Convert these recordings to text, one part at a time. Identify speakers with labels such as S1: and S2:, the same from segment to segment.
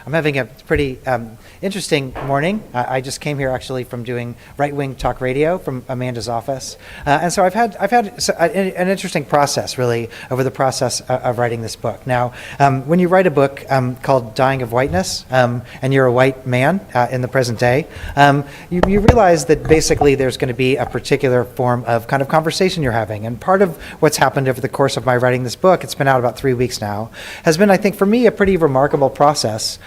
S1: I'm having a pretty interesting morning. I just came here actually from doing right-wing talk radio from Amanda's office, and so I've had an interesting process really over the process of writing this book. Now, when you write a book called "Dying of Whiteness," and you're a white man in the present day, you realize that basically there's going to be a particular form of kind of conversation you're having, and part of what's happened over the course of my writing this book, it's been out about 3 weeks now, has been, I think, for me, a pretty remarkable process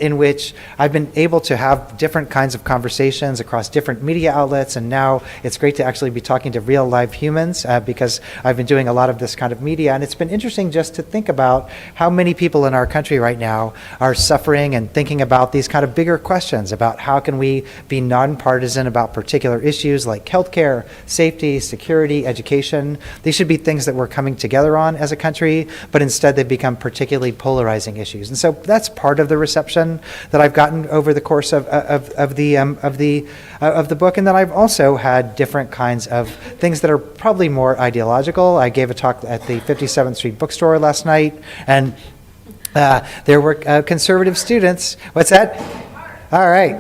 S1: in which I've been able to have different kinds of conversations across different media outlets, and now it's great to actually be talking to real live humans because I've been doing a lot of this kind of media, and it's been interesting just to think about how many people in our country right now are suffering and thinking about these kind of bigger questions about how can we be nonpartisan about particular issues like healthcare, safety, security, education. These should be things that we're coming together on as a country, but instead they've become particularly polarizing issues. And so that's part of the reception that I've gotten over the course of the book. And then I've also had different kinds of things that are probably more ideological. I gave a talk at the 57th Street bookstore last night, and there were conservative students. What's that? All right.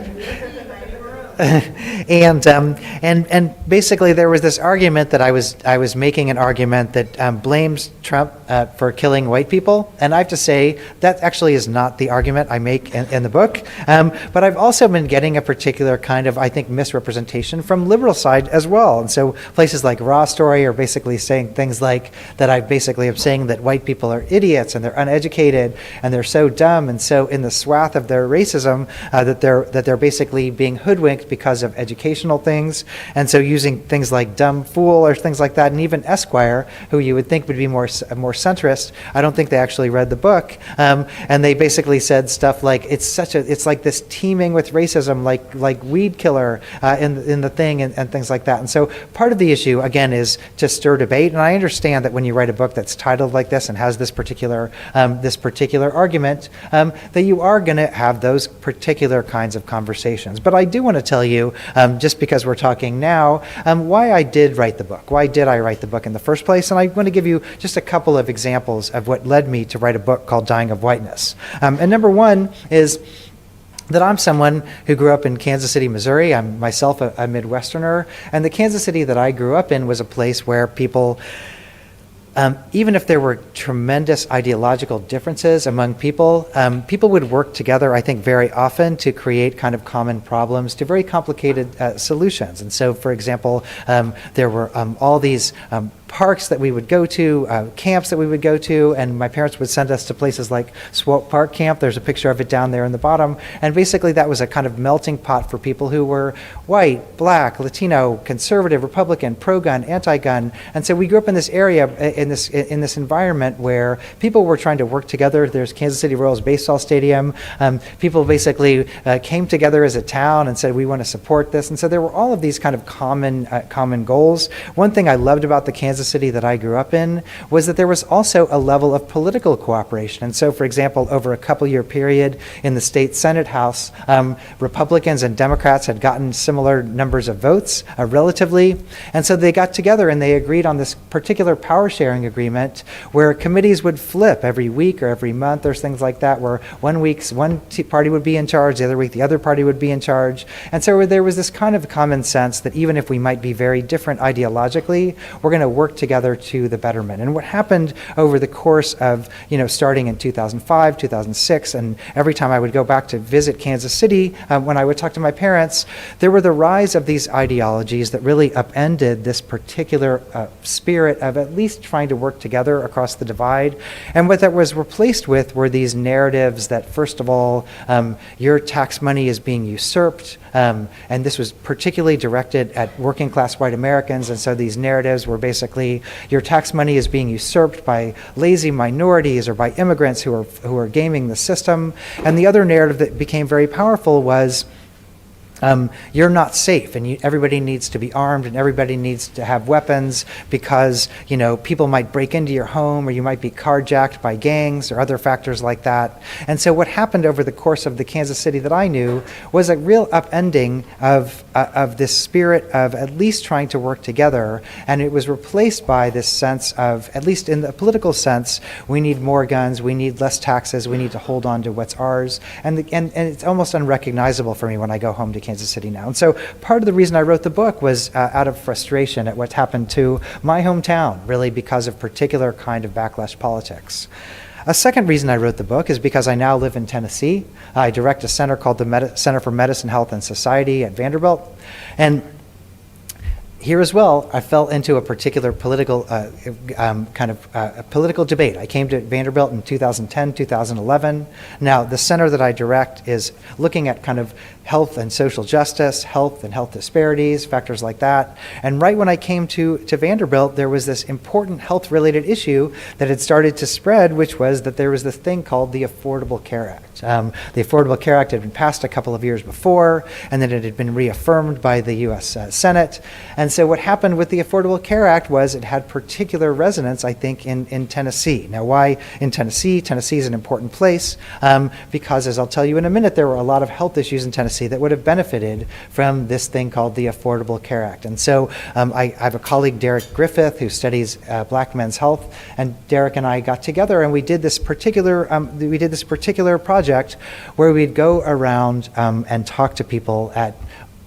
S1: And basically there was this argument that I was making an argument that blames Trump for killing white people, and I have to say that actually is not the argument I make in the book. But I've also been getting a particular kind of, I think, misrepresentation from liberal side as well. And so places like Raw Story are basically saying things like that I basically am saying that white people are idiots and they're uneducated and they're so dumb, and so in the swath of their racism that they're basically being hoodwinked because of educational things, and so using things like dumb fool or things like that, and even Esquire, who you would think would be more centrist, I don't think they actually read the book, and they basically said stuff like it's like this teeming with racism, like weed killer in the thing, and things like that. And so part of the issue again is to stir debate, and I understand that when you write a book that's titled like this and has this particular argument, that you are going to have those particular kinds of conversations. But I do want to tell you, just because we're talking now, why I did write the book. Why did I write the book in the first place? And I want to give you just a couple of examples of what led me to write a book called Dying of Whiteness. And number one is that I'm someone who grew up in Kansas City, Missouri. I'm myself a Midwesterner, and the Kansas City that I grew up in was a place where people, even if there were tremendous ideological differences among people, people would work together, I think, very often to create kind of common problems to very complicated solutions. And so, for example, there were all these parks that we would go to, camps that we would go to, and my parents would send us to places like Swope Park Camp. There's a picture of it down there in the bottom, and basically that was a kind of melting pot for people who were white, black, Latino, conservative, Republican, pro-gun, anti-gun. And so we grew up in this area, in this environment where people were trying to work together. There's Kansas City Royals baseball stadium. People basically came together as a town and said, we want to support this. And so there were all of these kind of common goals. One thing I loved about the Kansas City that I grew up in was that there was also a level of political cooperation. And so, for example, over a couple-year period in the state Senate House, Republicans and Democrats had gotten similar numbers of votes, relatively. And so they got together and they agreed on this particular power-sharing agreement where committees would flip every week or every month or things like that, where one week one party would be in charge, the other week the other party would be in charge. And so there was this kind of common sense that even if we might be very different ideologically, we're going to work together to the betterment. And what happened over the course of, starting in 2005, 2006, and every time I would go back to visit Kansas City, when I would talk to my parents, there were the rise of these ideologies that really upended this particular spirit of at least trying to work together across the divide. And what that was replaced with were these narratives that, first of all, your tax money is being usurped, and this was particularly directed at working class white Americans, and so these narratives were basically your tax money is being usurped by lazy minorities or by immigrants who are gaming the system. And the other narrative that became very powerful was you're not safe, and everybody needs to be armed, and everybody needs to have weapons because, people might break into your home, or you might be carjacked by gangs or other factors like that. And so what happened over the course of the Kansas City that I knew was a real upending of this spirit of at least trying to work together, and it was replaced by this sense of, at least in the political sense, we need more guns, we need less taxes, we need to hold on to what's ours, and it's almost unrecognizable for me when I go home to Kansas City now. And so part of the reason I wrote the book was out of frustration at what happened to my hometown, really because of particular kind of backlash politics. A second reason I wrote the book is because I now live in Tennessee. I direct a center called the Center for Medicine, Health, and Society at Vanderbilt. And here as well, I fell into a particular political political debate. I came to Vanderbilt in 2010, 2011. Now, the center that I direct is looking at kind of health and social justice, health and health disparities, factors like that. And right when I came to Vanderbilt, there was this important health-related issue that had started to spread, which was that there was this thing called the Affordable Care Act. The Affordable Care Act had been passed a couple of years before, and then it had been reaffirmed by the U.S. Senate. And so what happened with the Affordable Care Act was it had particular resonance, I think, in Tennessee. Now, why in Tennessee? Tennessee is an important place because, as I'll tell you in a minute, there were a lot of health issues in Tennessee that would have benefited from this thing called the Affordable Care Act. And so I have a colleague, Derek Griffith, who studies black men's health, and Derek and I got together and we did this particular project where we'd go around and talk to people at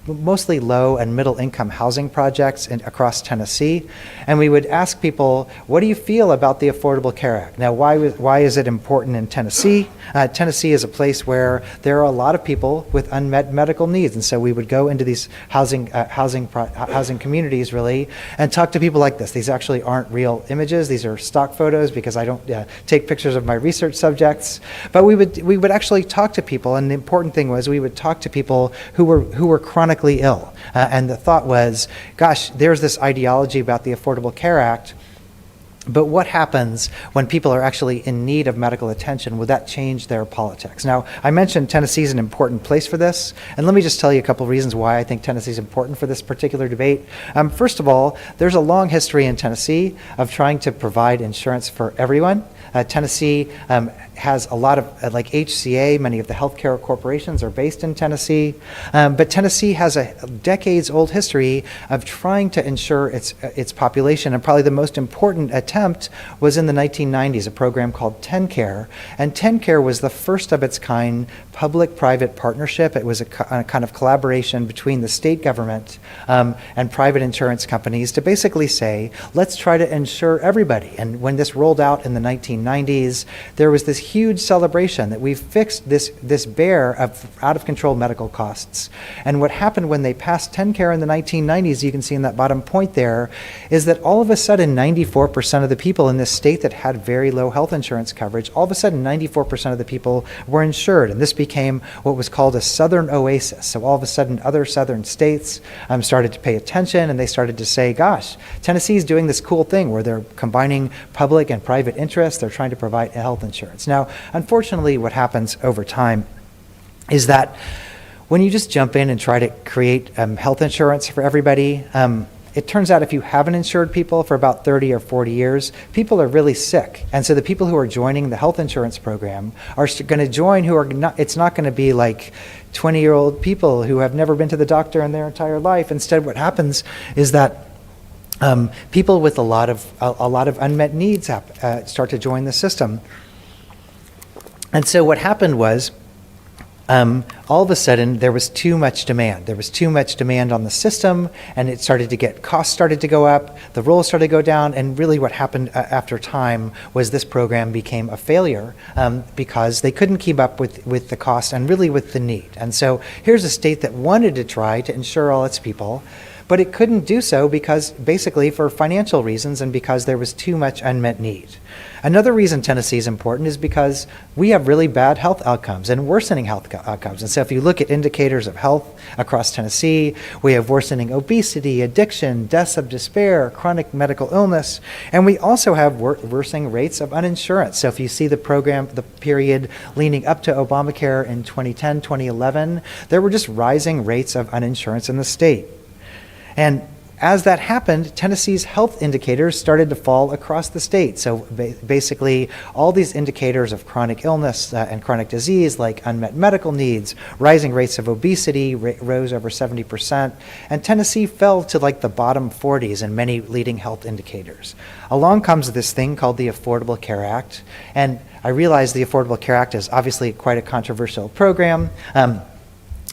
S1: mostly low and middle income housing projects across Tennessee. And we would ask people, what do you feel about the Affordable Care Act? Now, why is it important in Tennessee? Tennessee is a place where there are a lot of people with unmet medical needs. And so we would go into these housing communities, really, and talk to people like this. These actually aren't real images. These are stock photos because I don't take pictures of my research subjects. But we would actually talk to people, and the important thing was we would talk to people who were chronically ill. And the thought was, gosh, there's this ideology about the Affordable Care Act, but what happens when people are actually in need of medical attention? Would that change their politics? Now, I mentioned Tennessee is an important place for this, and let me just tell you a couple of reasons why I think Tennessee is important for this particular debate. First of all, there's a long history in Tennessee of trying to provide insurance for everyone. Tennessee has a lot of, like HCA, many of the healthcare corporations are based in Tennessee, but Tennessee has a decades-old history of trying to insure its population, and probably the most important attempt was in the 1990s, a program called TennCare, and TennCare was the first of its kind public-private partnership. It was a kind of collaboration between the state government and private insurance companies to basically say, let's try to insure everybody. And when this rolled out in the 1990s, there was this huge celebration that we've fixed this bear of out-of-control medical costs. And what happened when they passed TennCare in the 1990s, you can see in that bottom point there, is that all of a sudden 94% of the people in this state that had very low health insurance coverage, all of a sudden 94% of the people were insured. And this became what was called a Southern oasis. So all of a sudden other Southern states started to pay attention, and they started to say, gosh, Tennessee's doing this cool thing where they're combining public and private interests. They're trying to provide health insurance. Now, unfortunately, what happens over time is that when you just jump in and try to create health insurance for everybody, it turns out if you haven't insured people for about 30 or 40 years, people are really sick. And so the people who are joining the health insurance program are going to join who are not, it's not going to be like 20-year-old people who have never been to the doctor in their entire life. Instead, what happens is that people with a lot of unmet needs start to join the system. And so what happened was, all of a sudden, there was too much demand. There was too much demand on the system, and costs started to go up, the rolls started to go down, and really what happened after time was this program became a failure because they couldn't keep up with the cost and really with the need. And so here's a state that wanted to try to insure all its people, but it couldn't do so because basically for financial reasons and because there was too much unmet need. Another reason Tennessee is important is because we have really bad health outcomes and worsening health outcomes. And so if you look at indicators of health across Tennessee, we have worsening obesity, addiction, deaths of despair, chronic medical illness, and we also have worsening rates of uninsurance. So if you see the period leading up to Obamacare in 2010, 2011, there were just rising rates of uninsurance in the state. And as that happened, Tennessee's health indicators started to fall across the state. So basically, all these indicators of chronic illness and chronic disease, like unmet medical needs, rising rates of obesity rose over 70%, and Tennessee fell to like the bottom 40s in many leading health indicators. Along comes this thing called the Affordable Care Act, and I realize the Affordable Care Act is obviously quite a controversial program.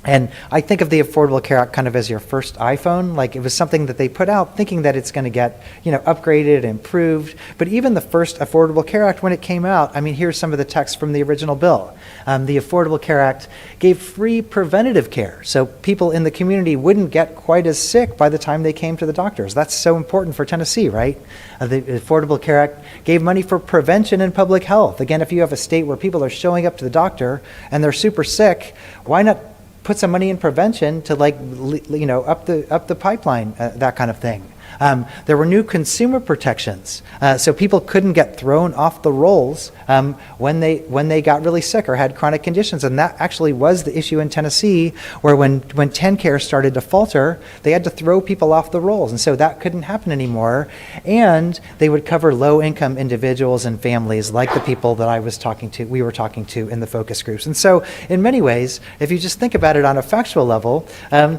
S1: And I think of the Affordable Care Act kind of as your first iPhone. Like it was something that they put out thinking that it's going to get, upgraded, improved. But even the first Affordable Care Act, when it came out, I mean, here's some of the text from the original bill. The Affordable Care Act gave free preventative care. So people in the community wouldn't get quite as sick by the time they came to the doctors. That's so important for Tennessee, right? The Affordable Care Act gave money for prevention and public health. Again, if you have a state where people are showing up to the doctor and they're super sick, why not put some money in prevention to up the pipeline, that kind of thing. There were new consumer protections, so people couldn't get thrown off the rolls when they got really sick or had chronic conditions. And that actually was the issue in Tennessee, where when TennCare started to falter, they had to throw people off the rolls. And so that couldn't happen anymore. And they would cover low-income individuals and families like the people that we were talking to in the focus groups. And so in many ways, if you just think about it on a factual level, the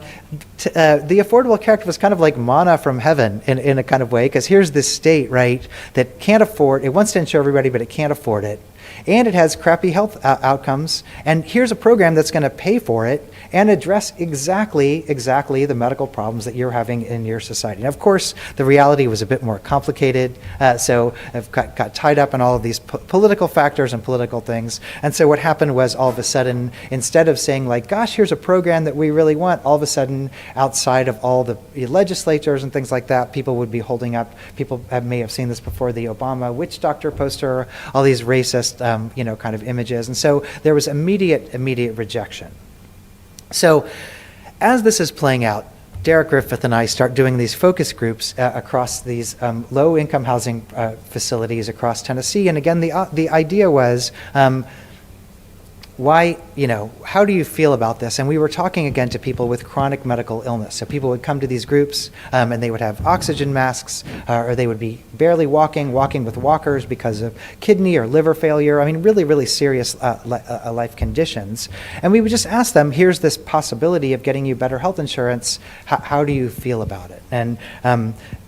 S1: Affordable Care Act was kind of like manna from heaven in a kind of way, because here's this state, right, that can't afford, it wants to insure everybody, but it can't afford it. And it has crappy health outcomes. And here's a program that's going to pay for it and address exactly the medical problems that you're having in your society. And of course, the reality was a bit more complicated. So I've got tied up in all of these political factors and political things. And so what happened was all of a sudden, instead of saying like, gosh, here's a program that we really want, all of a sudden, outside of all the legislatures and things like that, people would be holding up, people may have seen this before, the Obama witch doctor poster, all these racist kind of images. And so there was immediate rejection. So as this is playing out, Derek Griffith and I start doing these focus groups across these low-income housing facilities across Tennessee. And again, the idea was, how do you feel about this? And we were talking again to people with chronic medical illness. So people would come to these groups and they would have oxygen masks, or they would be barely walking with walkers because of kidney or liver failure. I mean, really, really serious life conditions. And we would just ask them, here's this possibility of getting you better health insurance. How do you feel about it? And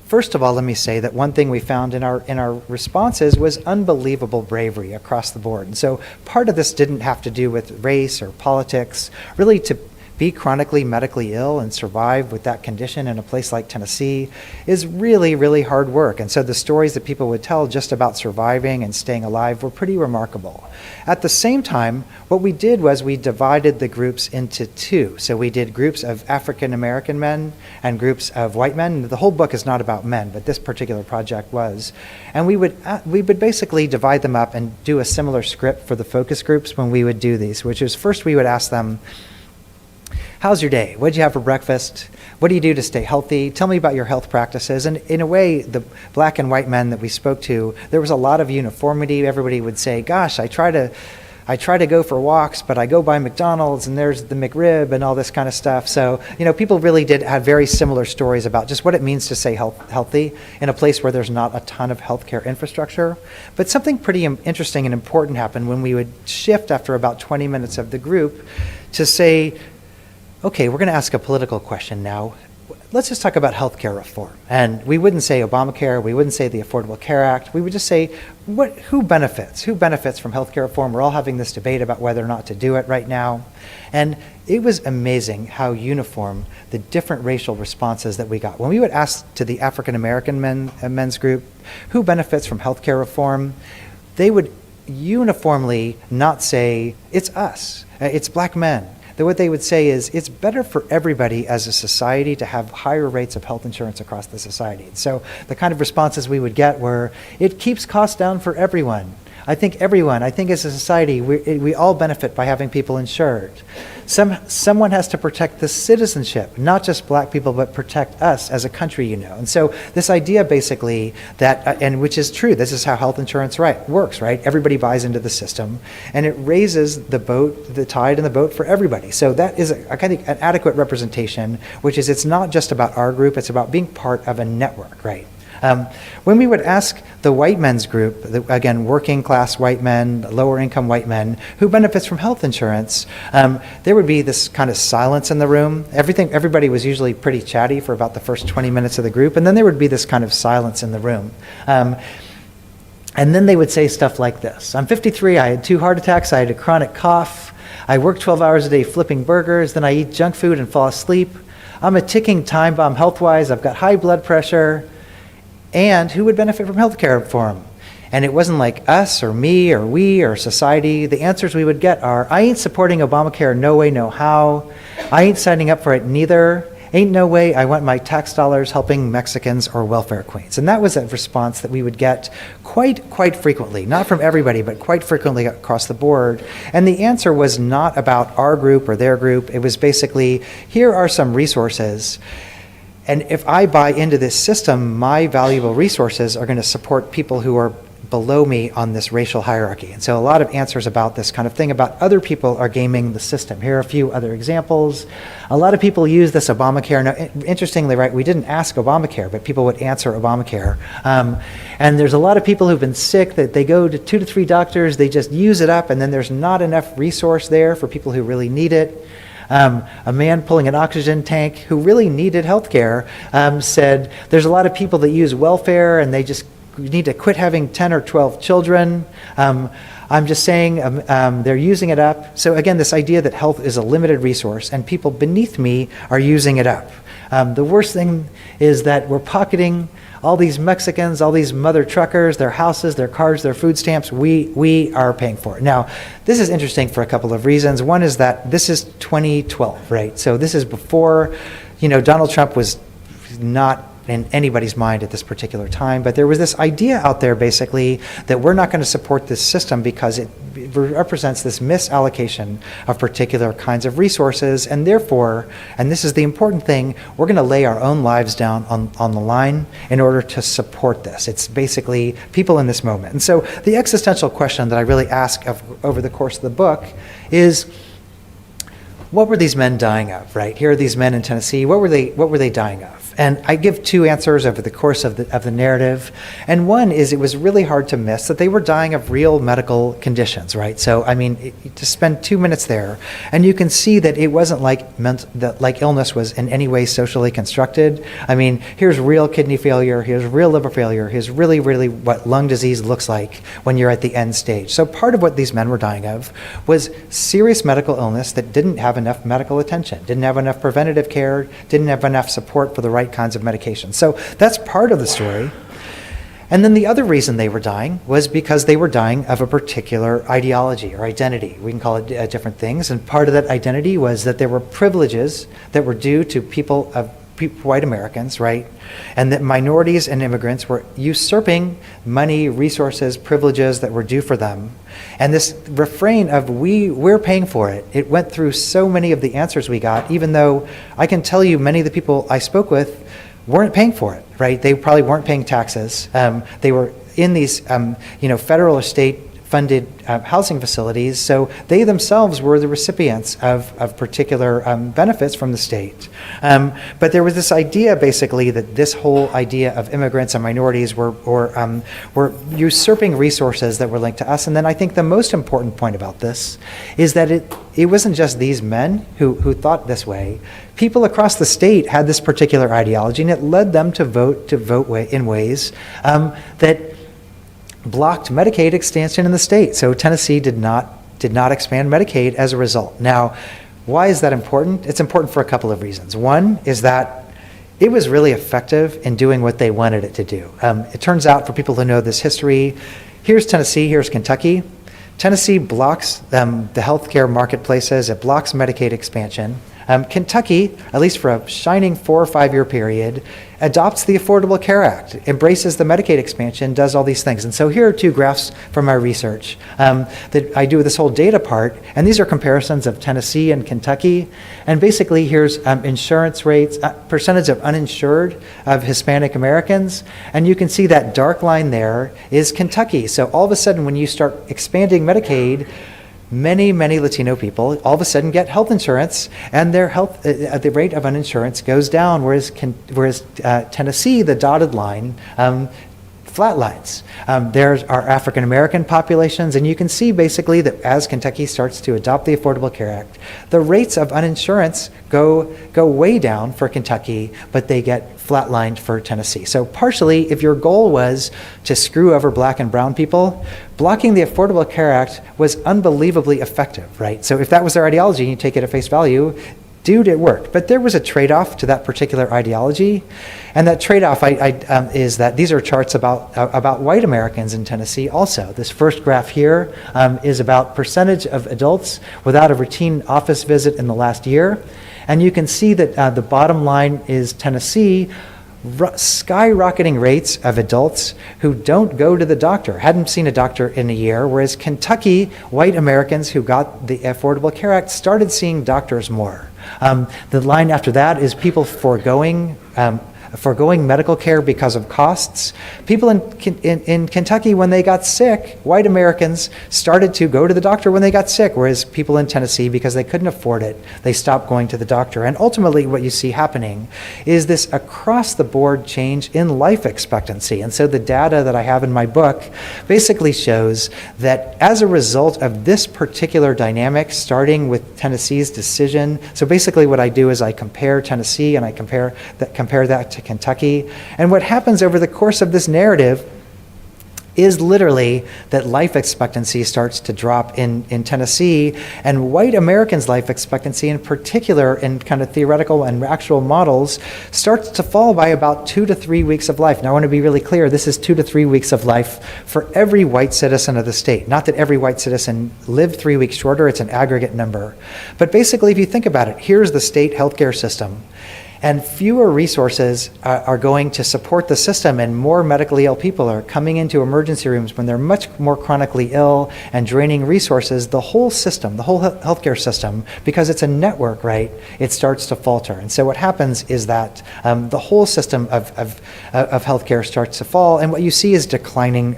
S1: first of all, let me say that one thing we found in our responses was unbelievable bravery across the board. And so part of this didn't have to do with race or politics. Really, to be chronically medically ill and survive with that condition in a place like Tennessee is really, really hard work. And so the stories that people would tell just about surviving and staying alive were pretty remarkable. At the same time, what we did was we divided the groups into two. So we did groups of African American men and groups of white men. The whole book is not about men, but this particular project was. And we would basically divide them up and do a similar script for the focus groups when we would do these, which is first we would ask them, how's your day? What did you have for breakfast? What do you do to stay healthy? Tell me about your health practices. And in a way, the black and white men that we spoke to, there was a lot of uniformity. Everybody would say, gosh, I try to go for walks, but I go by McDonald's and there's the McRib and all this kind of stuff. So, people really did have very similar stories about just what it means to stay healthy in a place where there's not a ton of healthcare infrastructure. But something pretty interesting and important happened when we would shift after about 20 minutes of the group to say, okay, we're going to ask a political question now. Let's just talk about healthcare reform. And we wouldn't say Obamacare, we wouldn't say the Affordable Care Act. We would just say, who benefits? Who benefits from healthcare reform? We're all having this debate about whether or not to do it right now. And it was amazing how uniform the different racial responses that we got. When we would ask to the African American men's group, who benefits from healthcare reform, they would uniformly not say, it's us, it's black men. that what they would say is it's better for everybody as a society to have higher rates of health insurance across the society. So the kind of responses we would get were, it keeps costs down for everyone. I think as a society, we all benefit by having people insured. Someone has to protect the citizenship, not just black people, but protect us as a country, And so this idea basically that, and which is true, this is how health insurance works, right? Everybody buys into the system, and it raises the tide in the boat for everybody. So that is I think an adequate representation, which is it's not just about our group, it's about being part of a network, right? When we would ask the white men's group, again, working class white men, lower income white men, who benefits from health insurance, there would be this kind of silence in the room. Everybody was usually pretty chatty for about the first 20 minutes of the group, and then there would be this kind of silence in the room. And then they would say stuff like this. I'm 53, I had 2 heart attacks, I had a chronic cough, I work 12 hours a day flipping burgers, then I eat junk food and fall asleep. I'm a ticking time bomb health-wise, I've got high blood pressure, and who would benefit from healthcare reform? And it wasn't like us or me or we or society. The answers we would get are, I ain't supporting Obamacare, no way, no how. I ain't signing up for it neither. Ain't no way I want my tax dollars helping Mexicans or welfare queens. And that was a response that we would get quite frequently, not from everybody, but quite frequently across the board. And the answer was not about our group or their group. It was basically, here are some resources. And if I buy into this system, my valuable resources are going to support people who are below me on this racial hierarchy. And so a lot of answers about this kind of thing about other people are gaming the system. Here are a few other examples. A lot of people use this Obamacare. Now, interestingly, right, we didn't ask Obamacare, but people would answer Obamacare. And there's a lot of people who've been sick that they go to 2 to 3 doctors, they just use it up, and then there's not enough resource there for people who really need it. A man pulling an oxygen tank who really needed health care said there's a lot of people that use welfare and they just need to quit having 10 or 12 children. I'm just saying they're using it up. So again, this idea that health is a limited resource and people beneath me are using it up. The worst thing is that we're pocketing all these Mexicans, all these mother truckers, their houses, their cars, their food stamps, we are paying for it. Now, this is interesting for a couple of reasons. One is that this is 2012, right? So this is before, Donald Trump was not in anybody's mind at this particular time, but there was this idea out there basically that we're not going to support this system because it represents this misallocation of particular kinds of resources, and therefore, and this is the important thing, we're going to lay our own lives down on the line in order to support this. It's basically people in this moment. And so the existential question that I really ask over the course of the book is, what were these men dying of, right? Here are these men in Tennessee. What were they dying of? And I give 2 answers over the course of the narrative. And one is it was really hard to miss that they were dying of real medical conditions, right? So, to spend 2 minutes there, and you can see that it wasn't like illness was in any way socially constructed. Here's real kidney failure, here's real liver failure, here's really what lung disease looks like when you're at the end stage. So part of what these men were dying of was serious medical illness that didn't have enough medical attention, didn't have enough preventative care, didn't have enough support for the right kinds of medication. So that's part of the story. And then the other reason they were dying was because they were dying of a particular ideology or identity. We can call it different things. And part of that identity was that there were privileges that were due to white Americans, right? And that minorities and immigrants were usurping money, resources, privileges that were due for them. And this refrain of we're paying for it, it went through so many of the answers we got, even though I can tell you many of the people I spoke with weren't paying for it, right? They probably weren't paying taxes. They were in these, federal or state funded housing facilities, so they themselves were the recipients of particular benefits from the state. But there was this idea, basically, that this whole idea of immigrants and minorities were usurping resources that were linked to us. And then I think the most important point about this is that it wasn't just these men who thought this way. People across the state had this particular ideology, and it led them to vote in ways that blocked Medicaid expansion in the state. So Tennessee did not expand Medicaid as a result. Now, why is that important? It's important for a couple of reasons. One is that it was really effective in doing what they wanted it to do. It turns out, for people who know this history, here's Tennessee, here's Kentucky. Tennessee blocks the healthcare marketplaces. It blocks Medicaid expansion. Kentucky, at least for a shining 4 or 5 year period, adopts the Affordable Care Act, embraces the Medicaid expansion, does all these things. And so here are 2 graphs from my research that I do this whole data part, and these are comparisons of Tennessee and Kentucky. And basically here's insurance rates, percentage of uninsured of Hispanic Americans, and you can see that dark line there is Kentucky. So all of a sudden when you start expanding Medicaid, many Latino people all of a sudden get health insurance, and their health, the rate of uninsurance goes down, whereas Tennessee, the dotted line, flatlines. There's our African American populations, and you can see basically that as Kentucky starts to adopt the Affordable Care Act, the rates of uninsurance go way down for Kentucky, but they get flatlined for Tennessee. So partially, if your goal was to screw over black and brown people, blocking the Affordable Care Act was unbelievably effective, right? So if that was their ideology and you take it at face value, dude, it worked. But there was a trade-off to that particular ideology, and that trade-off is that these are charts about white Americans in Tennessee also. This first graph here is about percentage of adults without a routine office visit in the last year. And you can see that the bottom line is Tennessee, skyrocketing rates of adults who don't go to the doctor, hadn't seen a doctor in a year, whereas Kentucky, white Americans who got the Affordable Care Act started seeing doctors more. The line after that is people foregoing medical care because of costs. People in Kentucky, when they got sick, white Americans started to go to the doctor when they got sick, whereas people in Tennessee, because they couldn't afford it, they stopped going to the doctor. And ultimately what you see happening is this across-the-board change in life expectancy. And so the data that I have in my book basically shows that as a result of this particular dynamic, starting with Tennessee's decision, so basically what I do is I compare Tennessee and I compare that to Kentucky. And what happens over the course of this narrative is literally that life expectancy starts to drop in Tennessee, and white Americans' life expectancy in particular in kind of theoretical and actual models starts to fall by about 2 to 3 weeks of life. Now I want to be really clear, this is 2 to 3 weeks of life for every white citizen of the state. Not that every white citizen lived 3 weeks shorter, it's an aggregate number. But basically if you think about it, here's the state healthcare system. And fewer resources are going to support the system, and more medically ill people are coming into emergency rooms when they're much more chronically ill and draining resources. The whole system, the whole healthcare system, because it's a network, right, it starts to falter. And so what happens is that the whole system of healthcare starts to fall, and what you see is declining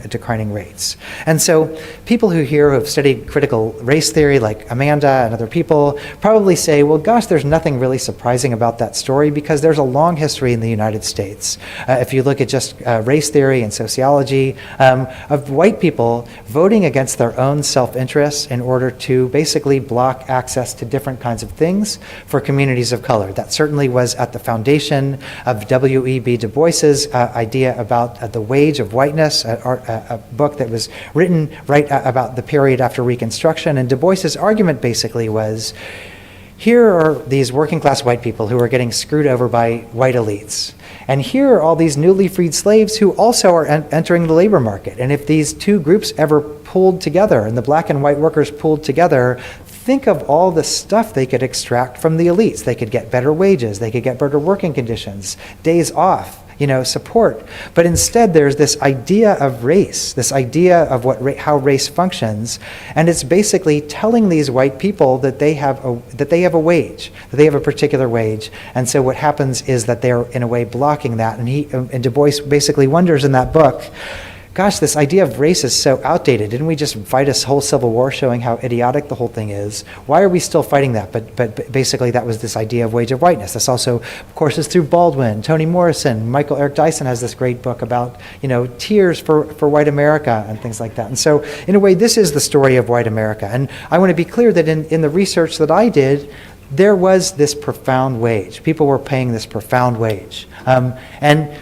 S1: rates. And so people who have studied critical race theory, like Amanda and other people, probably say, well, gosh, there's nothing really surprising about that story, because there's a long history in the United States. If you look at just race theory and sociology, of white people voting against their own self-interests in order to basically block access to different kinds of things for communities of color. That certainly was at the foundation of W.E.B. Du Bois's idea about the wage of whiteness, a book that was written right about the period after Reconstruction. And Du Bois's argument basically was, here are these working class white people who are getting screwed over by white elites. And here are all these newly freed slaves who also are entering the labor market. And if these two groups ever pulled together, and the black and white workers pulled together, think of all the stuff they could extract from the elites. They could get better wages, they could get better working conditions, days off, support. But instead there's this idea of race, this idea of how race functions, and it's basically telling these white people that they have a wage, that they have a particular wage. And so what happens is that they're in a way blocking that. And Du Bois basically wonders in that book, gosh, this idea of race is so outdated. Didn't we just fight a whole civil war showing how idiotic the whole thing is? Why are we still fighting that? But basically that was this idea of wage of whiteness. This also, of course, is through Baldwin, Toni Morrison, Michael Eric Dyson has this great book about, tears for white America and things like that. And so in a way, this is the story of white America. And I want to be clear that in the research that I did, there was this profound wage. People were paying this profound wage. And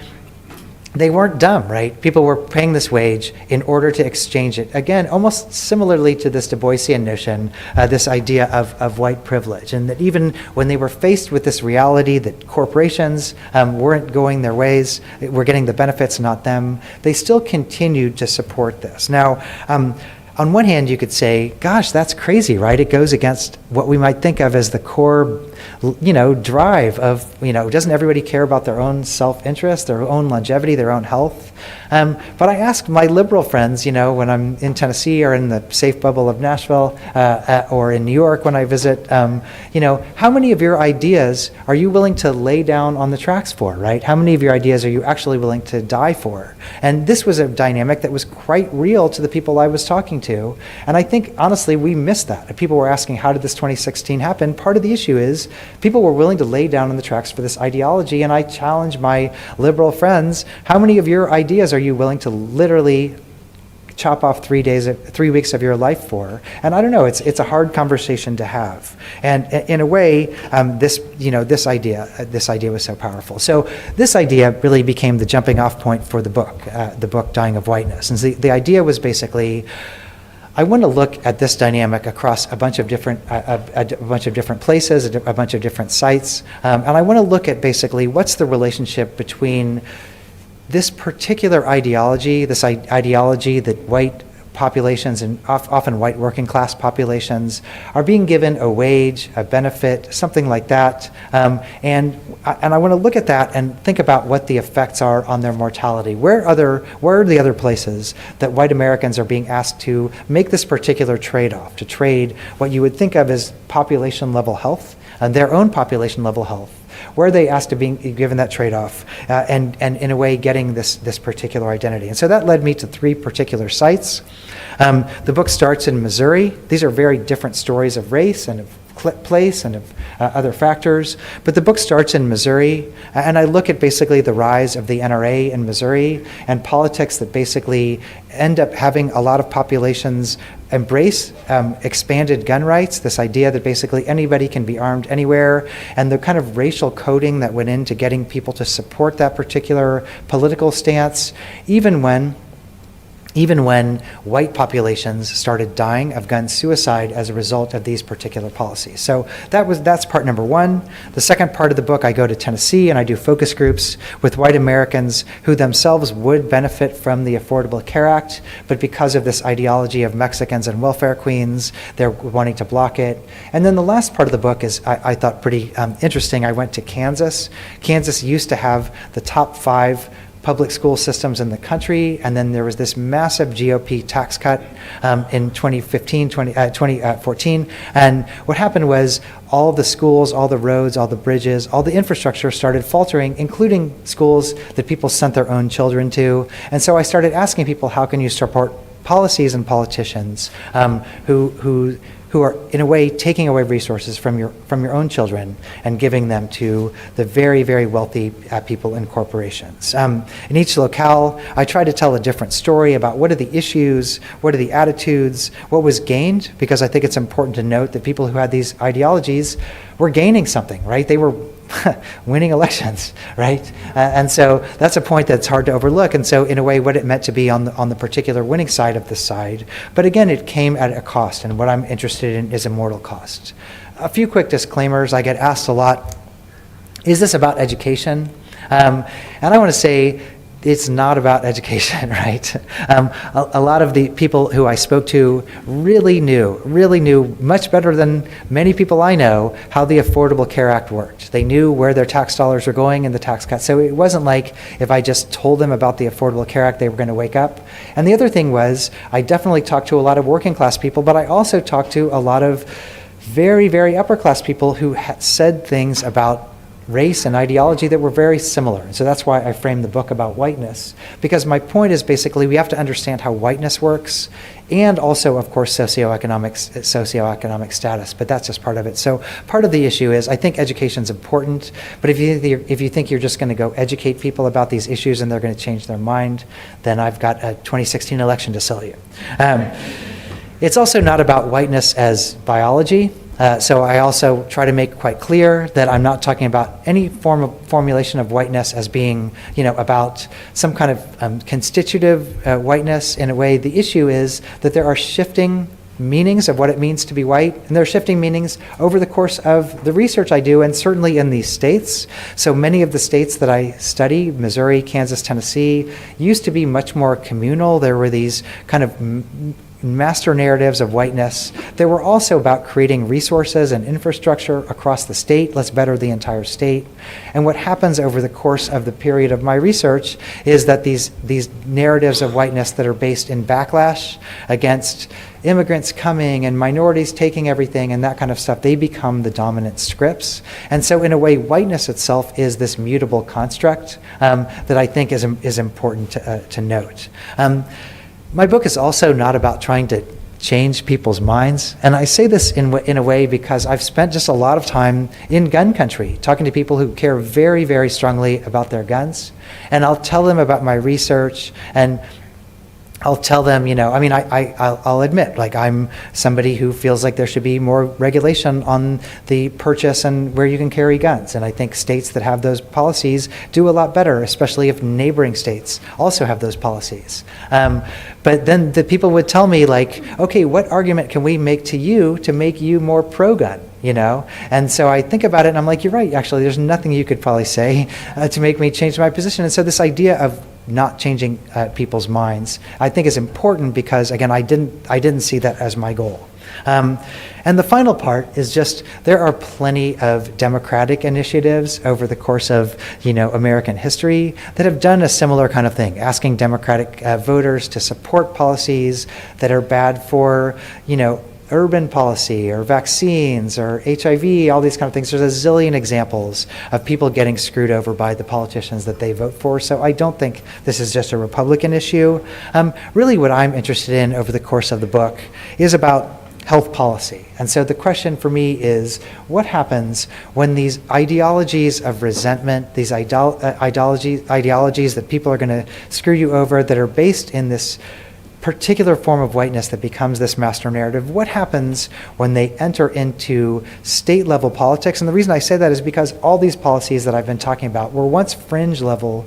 S1: they weren't dumb, right? People were paying this wage in order to exchange it. Again, almost similarly to this Du Boisian notion, this idea of white privilege. And that even when they were faced with this reality that corporations weren't going their ways, were getting the benefits, not them, they still continued to support this. Now, on one hand, you could say, gosh, that's crazy, right? It goes against what we might think of as the core, drive of, doesn't everybody care about their own self-interest, their own longevity, their own health? But I ask my liberal friends, when I'm in Tennessee or in the safe bubble of Nashville or in New York when I visit, how many of your ideas are you willing to lay down on the tracks for, right? How many of your ideas are you actually willing to die for? And this was a dynamic that was quite real to the people I was talking to. And I think, honestly, we missed that. If people were asking, how did this 2016 happen? Part of the issue is people were willing to lay down on the tracks for this ideology. And I challenge my liberal friends, how many of your ideas are you willing to literally chop off 3 weeks of your life for? And I don't know, it's a hard conversation to have. And in a way, this idea was so powerful. So this idea really became the jumping off point for the book Dying of Whiteness. And the idea was basically, I want to look at this dynamic across a bunch of different places, a bunch of different sites, and I want to look at basically what's the relationship between this particular ideology, that white populations and often white working class populations are being given a wage, a benefit, something like that. And I want to look at that and think about what the effects are on their mortality. Where are the other places that white Americans are being asked to make this particular trade-off, to trade what you would think of as population level health, and their own population level health? Where are they asked to be given that trade-off and in a way getting this particular identity? And so that led me to 3 particular sites. The book starts in Missouri. These are very different stories of race and of place and of other factors. But the book starts in Missouri, and I look at basically the rise of the NRA in Missouri and politics that basically end up having a lot of populations embrace expanded gun rights, this idea that basically anybody can be armed anywhere, and the kind of racial coding that went into getting people to support that particular political stance, even when white populations started dying of gun suicide as a result of these particular policies. So that's part number 1. The second part of the book, I go to Tennessee and I do focus groups with white Americans who themselves would benefit from the Affordable Care Act, but because of this ideology of Mexicans and welfare queens, they're wanting to block it. And then the last part of the book is, I thought, pretty interesting. I went to Kansas. Kansas used to have the top 5 public school systems in the country, and then there was this massive GOP tax cut in 2014, and what happened was all the schools, all the roads, all the bridges, all the infrastructure started faltering, including schools that people sent their own children to. And so I started asking people, how can you support policies and politicians who are in a way taking away resources from your own children and giving them to the very, very wealthy people and corporations. In each locale, I try to tell a different story about what are the issues, what are the attitudes, what was gained, because I think it's important to note that people who had these ideologies were gaining something, right? They were winning elections, right? And so that's a point that's hard to overlook. And so in a way, what it meant to be on the particular winning side of the side. But again, it came at a cost, and what I'm interested in is a mortal cost. A few quick disclaimers. I get asked a lot, is this about education? And I want to say, it's not about education, right? A lot of the people who I spoke to really knew much better than many people I know how the Affordable Care Act worked. They knew where their tax dollars were going in the tax cuts. So it wasn't like if I just told them about the Affordable Care Act, they were going to wake up. And the other thing was, I definitely talked to a lot of working class people, but I also talked to a lot of very, very upper class people who said things about race and ideology that were very similar. And so that's why I framed the book about whiteness, because my point is basically we have to understand how whiteness works, and also, of course, socioeconomic status, but that's just part of it. So part of the issue is, I think education is important, but if you think you're just going to go educate people about these issues and they're going to change their mind, then I've got a 2016 election to sell you. It's also not about whiteness as biology. So I also try to make quite clear that I'm not talking about any formulation of whiteness as being, about some kind of constitutive whiteness. In a way, the issue is that there are shifting meanings of what it means to be white, and there are shifting meanings over the course of the research I do, and certainly in these states. So many of the states that I study, Missouri, Kansas, Tennessee, used to be much more communal. There were these kind of master narratives of whiteness. They were also about creating resources and infrastructure across the state. Let's better the entire state. And what happens over the course of the period of my research is that these narratives of whiteness that are based in backlash against immigrants coming and minorities taking everything and that kind of stuff, they become the dominant scripts. And so in a way, whiteness itself is this mutable construct that I think is important to note. My book is also not about trying to change people's minds. And I say this in a way because I've spent just a lot of time in gun country, talking to people who care very, very strongly about their guns. And I'll tell them about my research, and I'll tell them, I'll admit, like, I'm somebody who feels like there should be more regulation on the purchase and where you can carry guns. And I think states that have those policies do a lot better, especially if neighboring states also have those policies. But then the people would tell me, like, okay, what argument can we make to you to make you more pro-gun? And so I think about it and I'm like, you're right, actually, there's nothing you could probably say to make me change my position. And so this idea of not changing people's minds, I think is important because, again, I didn't see that as my goal. And the final part is just, there are plenty of democratic initiatives over the course of, American history that have done a similar kind of thing, asking democratic voters to support policies that are bad for, urban policy or vaccines or HIV, all these kind of things. There's a zillion examples of people getting screwed over by the politicians that they vote for. So I don't think this is just a Republican issue. Really what I'm interested in over the course of the book is about health policy. And so the question for me is, what happens when these ideologies of resentment, these ideologies that people are going to screw you over, that are based in this particular form of whiteness that becomes this master narrative, what happens when they enter into state level politics? And the reason I say that is because all these policies that I've been talking about were once fringe level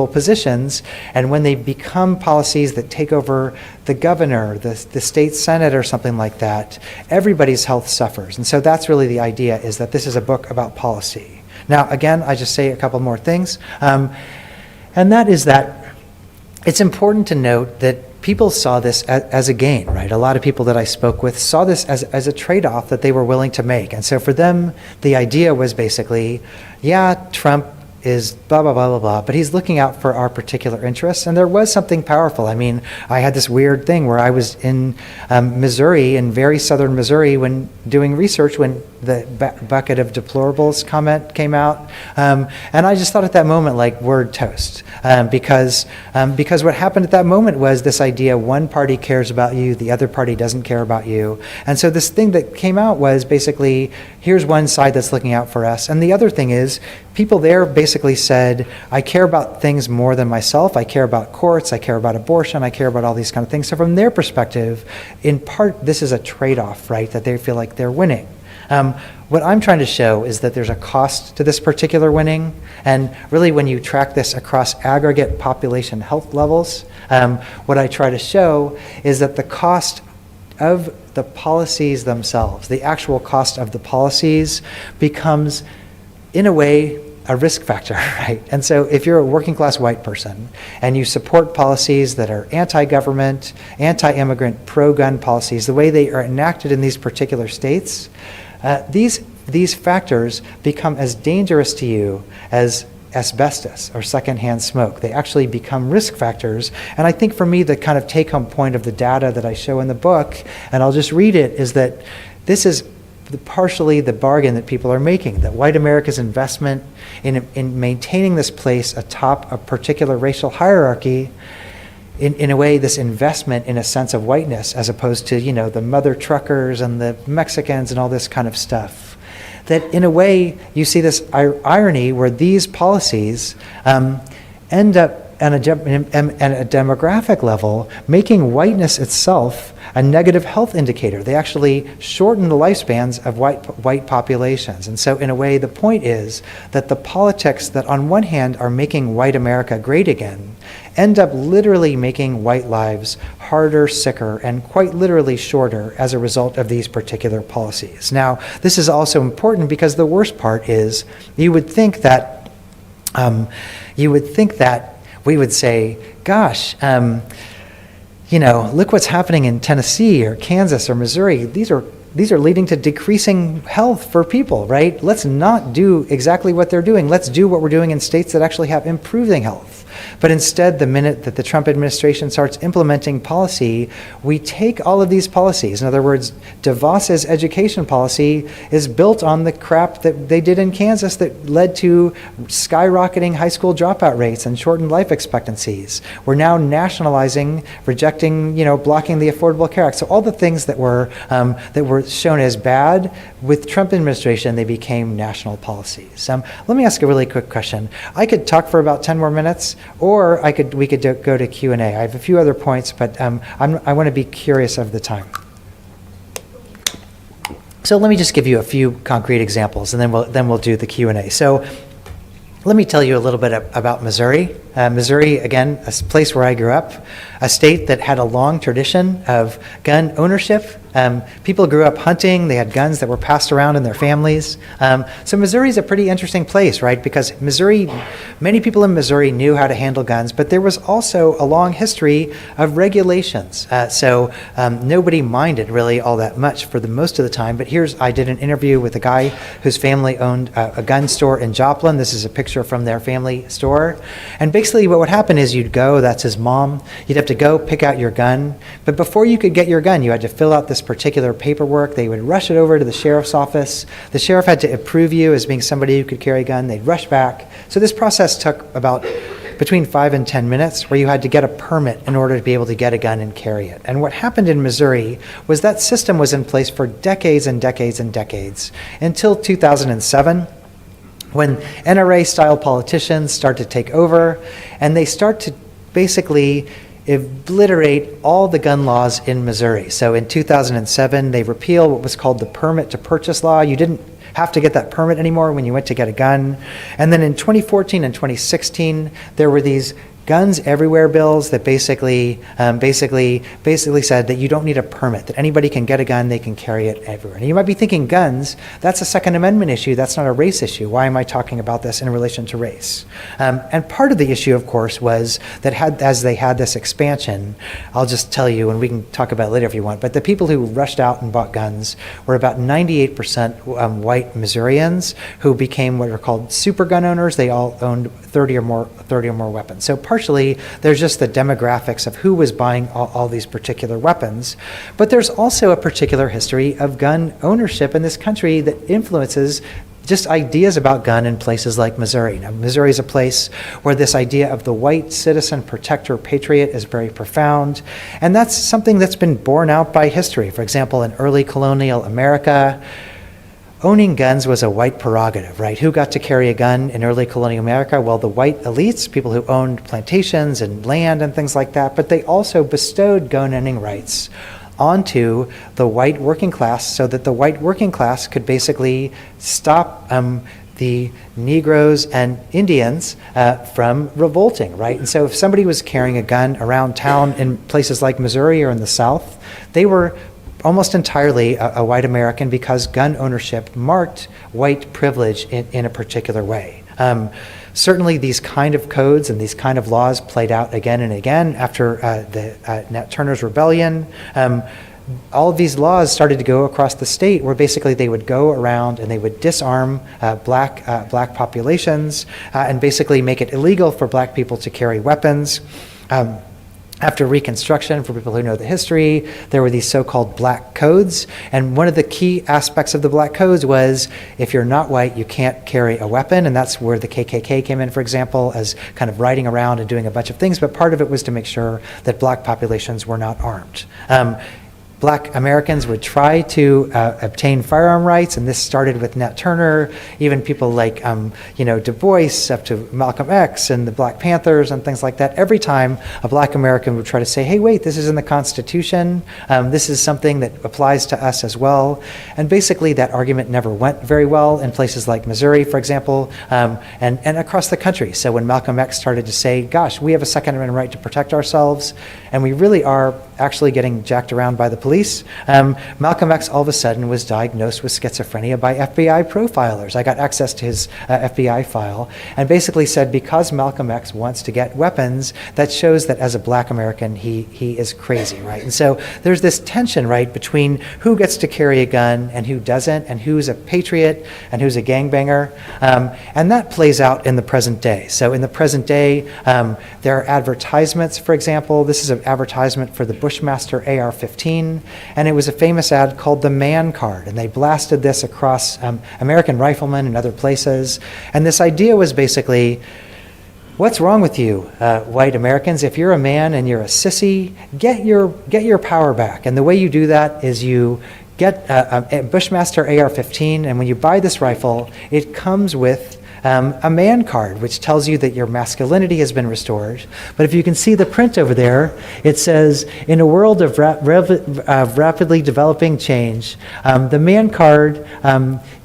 S1: positions, and when they become policies that take over the governor, the state senate or something like that, everybody's health suffers. And so that's really the idea, is that this is a book about policy. Now, again, I just say a couple more things. And that is that it's important to note that people saw this as a gain, right? A lot of people that I spoke with saw this as a trade-off that they were willing to make. And so for them, the idea was basically, yeah, Trump is blah, blah, blah, blah, blah, but he's looking out for our particular interests. And there was something powerful. I mean, I had this weird thing where I was in Missouri, in very southern Missouri, when doing research, when the bucket of deplorables comment came out. And I just thought at that moment, like, word toast. Because what happened at that moment was this idea, one party cares about you, the other party doesn't care about you. And so this thing that came out was basically, here's one side that's looking out for us. And the other thing is, people there basically said, I care about things more than myself. I care about courts. I care about abortion. I care about all these kind of things. So from their perspective, in part, this is a trade-off, right, that they feel like they're winning. What I'm trying to show is that there's a cost to this particular winning. And really, when you track this across aggregate population health levels, what I try to show is that the cost of the policies themselves, the actual cost of the policies, becomes, in a way, a risk factor, right? And so if you're a working class white person and you support policies that are anti-government, anti-immigrant, pro-gun policies, the way they are enacted in these particular states, these factors become as dangerous to you as asbestos or secondhand smoke. They actually become risk factors. And I think for me, the kind of take-home point of the data that I show in the book, and I'll just read it, is that this is partially the bargain that people are making, that white America's investment in maintaining this place atop a particular racial hierarchy, in a way, this investment in a sense of whiteness, as opposed to, the mother truckers and the Mexicans and all this kind of stuff. That in a way, you see this irony where these policies end up at a demographic level, making whiteness itself a negative health indicator. They actually shorten the lifespans of white populations. And so in a way, the point is that the politics that on one hand are making white America great again, end up literally making white lives harder, sicker, and quite literally shorter as a result of these particular policies. Now, this is also important because the worst part is you would think that we would say, gosh, look what's happening in Tennessee or Kansas or Missouri. These are leading to decreasing health for people, right? Let's not do exactly what they're doing. Let's do what we're doing in states that actually have improving health. But instead, the minute that the Trump administration starts implementing policy, we take all of these policies. In other words, DeVos's education policy is built on the crap that they did in Kansas that led to skyrocketing high school dropout rates and shortened life expectancies. We're now nationalizing, rejecting, blocking the Affordable Care Act. So all the things that were shown as bad with Trump administration, they became national policies. Let me ask a really quick question. I could talk for about 10 more minutes, or we could go to Q&A. I have a few other points, but I want to be curious of the time. So let me just give you a few concrete examples, and then we'll do the Q&A. So let me tell you a little bit about Missouri. Missouri, again, a place where I grew up, a state that had a long tradition of gun ownership. People grew up hunting. They had guns that were passed around in their families. So Missouri is a pretty interesting place, right? Because many people in Missouri knew how to handle guns, but there was also a long history of regulations. So nobody minded really all that much for the most of the time. But I did an interview with a guy whose family owned a gun store in Joplin. This is a picture from their family store. And basically what would happen is that's his mom. You'd have to go pick out your gun. But before you could get your gun, you had to fill out this particular paperwork. They would rush it over to the sheriff's office. The sheriff had to approve you as being somebody who could carry a gun. They'd rush back. So this process took about between 5 and 10 minutes, where you had to get a permit in order to be able to get a gun and carry it. And what happened in Missouri was that system was in place for decades and decades and decades until 2007. When NRA-style politicians start to take over, and they start to basically obliterate all the gun laws in Missouri. So in 2007, they repeal what was called the permit to purchase law. You didn't have to get that permit anymore when you went to get a gun. And then in 2014 and 2016, there were these guns everywhere bills that basically said that you don't need a permit, that anybody can get a gun, they can carry it everywhere. And you might be thinking, guns, that's a Second Amendment issue, that's not a race issue. Why am I talking about this in relation to race? And part of the issue, of course, was that as they had this expansion, I'll just tell you, and we can talk about it later if you want, but the people who rushed out and bought guns were about 98% white Missourians who became what are called super gun owners. They all owned 30 or more weapons. So partially, there's just the demographics of who was buying all these particular weapons. But there's also a particular history of gun ownership in this country that influences just ideas about gun in places like Missouri. Now, Missouri is a place where this idea of the white citizen, protector, patriot is very profound. And that's something that's been borne out by history. For example, in early colonial America, owning guns was a white prerogative, right? Who got to carry a gun in early colonial America? Well, the white elites, people who owned plantations and land and things like that, but they also bestowed gun owning rights onto the white working class so that the white working class could basically stop the Negroes and Indians from revolting, right? And so if somebody was carrying a gun around town in places like Missouri or in the South, they were almost entirely a white American because gun ownership marked white privilege in a particular way. Certainly these kind of codes and these kind of laws played out again and again after the Nat Turner's Rebellion. All of these laws started to go across the state where basically they would go around and they would disarm black populations and basically make it illegal for black people to carry weapons. After Reconstruction, for people who know the history, there were these so-called black codes. And one of the key aspects of the black codes was if you're not white, you can't carry a weapon. And that's where the KKK came in, for example, as kind of riding around and doing a bunch of things. But part of it was to make sure that black populations were not armed. Black Americans would try to obtain firearm rights, and this started with Nat Turner, even people like Du Bois, up to Malcolm X and the Black Panthers and things like that. Every time a black American would try to say, hey, wait, this is in the Constitution, this is something that applies to us as well. And basically that argument never went very well in places like Missouri, for example, and across the country. So when Malcolm X started to say, gosh, we have a Second Amendment right to protect ourselves, and we really are actually getting jacked around by the police, Malcolm X all of a sudden was diagnosed with schizophrenia by FBI profilers. I got access to his FBI file and basically said because Malcolm X wants to get weapons, that shows that as a black American, he is crazy, right? And so there's this tension, right, between who gets to carry a gun and who doesn't, and who's a patriot and who's a gangbanger. And that plays out in the present day. So in the present day, there are advertisements, for example. This is an advertisement for the Bushmaster AR-15, and it was a famous ad called the Man Card, and they blasted this across American Riflemen and other places. And this idea was basically, what's wrong with you, white Americans? If you're a man and you're a sissy, get your power back. And the way you do that is you get a Bushmaster AR-15, and when you buy this rifle, it comes with a man card, which tells you that your masculinity has been restored. But if you can see the print over there, it says, in a world of rapidly developing change, the man card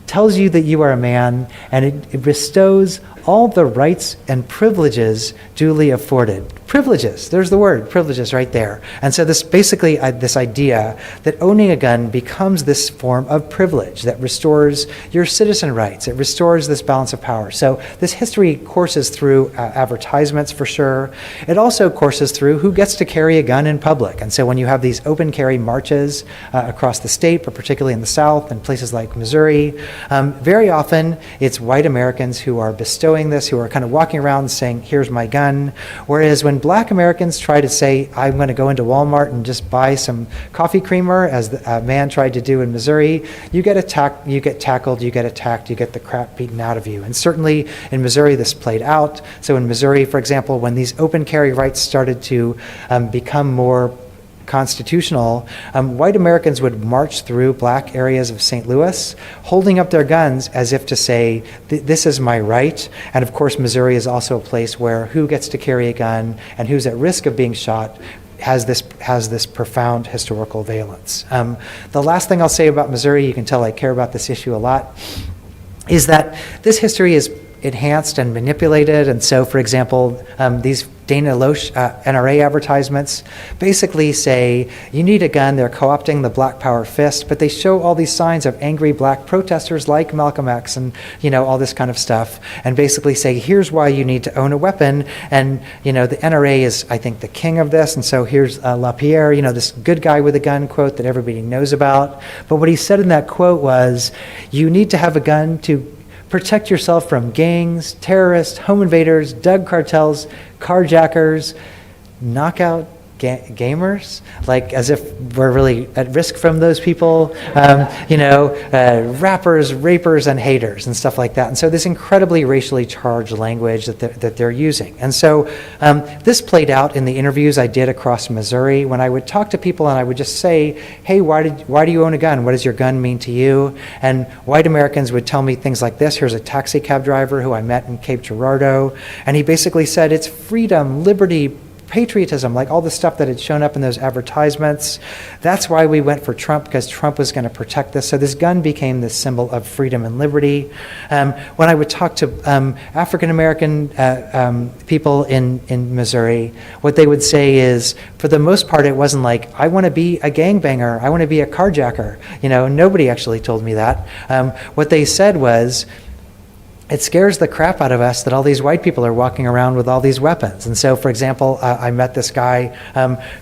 S1: tells you that you are a man, and it bestows all the rights and privileges duly afforded. Privileges, there's the word, privileges right there. And so this basically, this idea that owning a gun becomes this form of privilege that restores your citizen rights. It restores this balance of power. So this history courses through advertisements for sure. It also courses through who gets to carry a gun in public. And so when you have these open carry marches across the state, but particularly in the South and places like Missouri, very often it's white Americans who are bestowing this, who are kind of walking around saying, here's my gun. Whereas when black Americans try to say, I'm going to go into Walmart and just buy some coffee creamer, as the man tried to do in Missouri, you get attacked, you get tackled, you get attacked, you get the crap beaten out of you. And certainly in Missouri this played out. So in Missouri, for example, when these open carry rights started to become more constitutional, white Americans would march through black areas of St. Louis, holding up their guns as if to say, this is my right. And of course, Missouri is also a place where who gets to carry a gun and who's at risk of being shot has this profound historical valence. The last thing I'll say about Missouri, you can tell I care about this issue a lot, is that this history is enhanced and manipulated. And so, for example, these Dana Loesch NRA advertisements basically say, you need a gun. They're co-opting the Black Power fist, but they show all these signs of angry black protesters like Malcolm X and, all this kind of stuff, and basically say, here's why you need to own a weapon. And, the NRA is, I think, the king of this. And so here's LaPierre, this good guy with a gun quote that everybody knows about. But what he said in that quote was, you need to have a gun to protect yourself from gangs, terrorists, home invaders, drug cartels, carjackers, knockout gamers, like as if we're really at risk from those people, rappers, rapers, and haters and stuff like that. And so this incredibly racially charged language that they're using. And so this played out in the interviews I did across Missouri when I would talk to people and I would just say, hey, why do you own a gun? What does your gun mean to you? And white Americans would tell me things like this. Here's a taxi cab driver who I met in Cape Girardeau, and he basically said, it's freedom, liberty, patriotism, like all the stuff that had shown up in those advertisements. That's why we went for Trump, because Trump was going to protect this. So this gun became this symbol of freedom and liberty. When I would talk to African-American people in Missouri, what they would say is, for the most part, it wasn't like, I want to be a gangbanger, I want to be a carjacker. Nobody actually told me that. What they said was, it scares the crap out of us that all these white people are walking around with all these weapons. And so, for example, I met this guy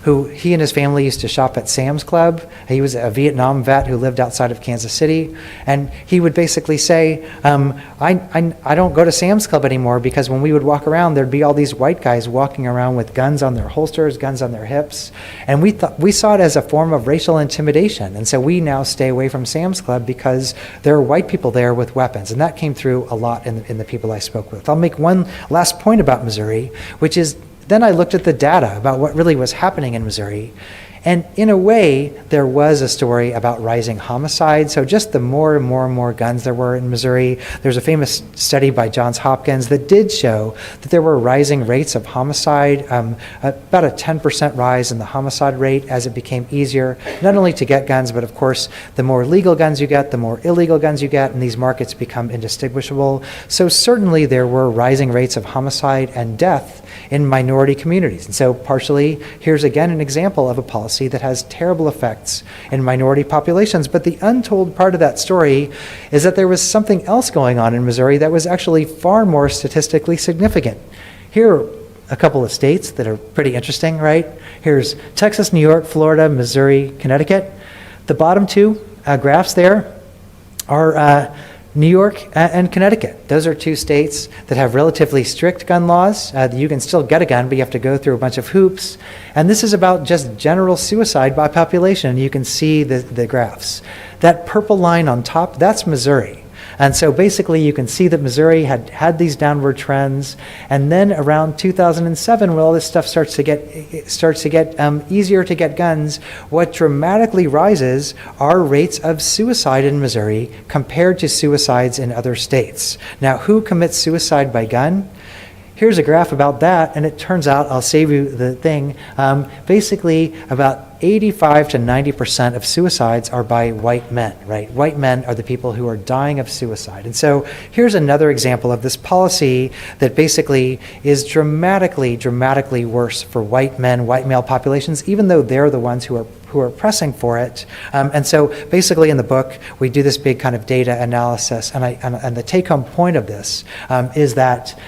S1: who he and his family used to shop at Sam's Club. He was a Vietnam vet who lived outside of Kansas City. And he would basically say, I don't go to Sam's Club anymore because when we would walk around, there'd be all these white guys walking around with guns on their holsters, guns on their hips. And we saw it as a form of racial intimidation. And so we now stay away from Sam's Club because there are white people there with weapons. And that came through a lot in the people I spoke with. I'll make one last point about Missouri, which is then I looked at the data about what really was happening in Missouri. And in a way, there was a story about rising homicide. So just the more and more guns there were in Missouri, there's a famous study by Johns Hopkins that did show that there were rising rates of homicide, about a 10% rise in the homicide rate as it became easier, not only to get guns, but of course, the more legal guns you get, the more illegal guns you get, and these markets become indistinguishable. So certainly there were rising rates of homicide and death in minority communities. And so partially, here's again an example of a policy policy that has terrible effects in minority populations. But the untold part of that story is that there was something else going on in Missouri that was actually far more statistically significant. Here are a couple of states that are pretty interesting, right? Here's Texas, New York, Florida, Missouri, Connecticut. The bottom two graphs there are New York and Connecticut. Those are two states that have relatively strict gun laws. You can still get a gun, but you have to go through a bunch of hoops. And this is about just general suicide by population. You can see the graphs. That purple line on top, that's Missouri. And so basically you can see that Missouri had these downward trends, and then around 2007, when all this stuff starts to get easier to get guns, what dramatically rises are rates of suicide in Missouri compared to suicides in other states. Now, who commits suicide by gun? Here's a graph about that, and it turns out, I'll save you the thing, basically about 85 to 90% of suicides are by white men, right? White men are the people who are dying of suicide. And so here's another example of this policy that basically is dramatically worse for white men, white male populations, even though they're the ones who are pressing for it. And so basically in the book, we do this big kind of data analysis, and the take-home point of this is that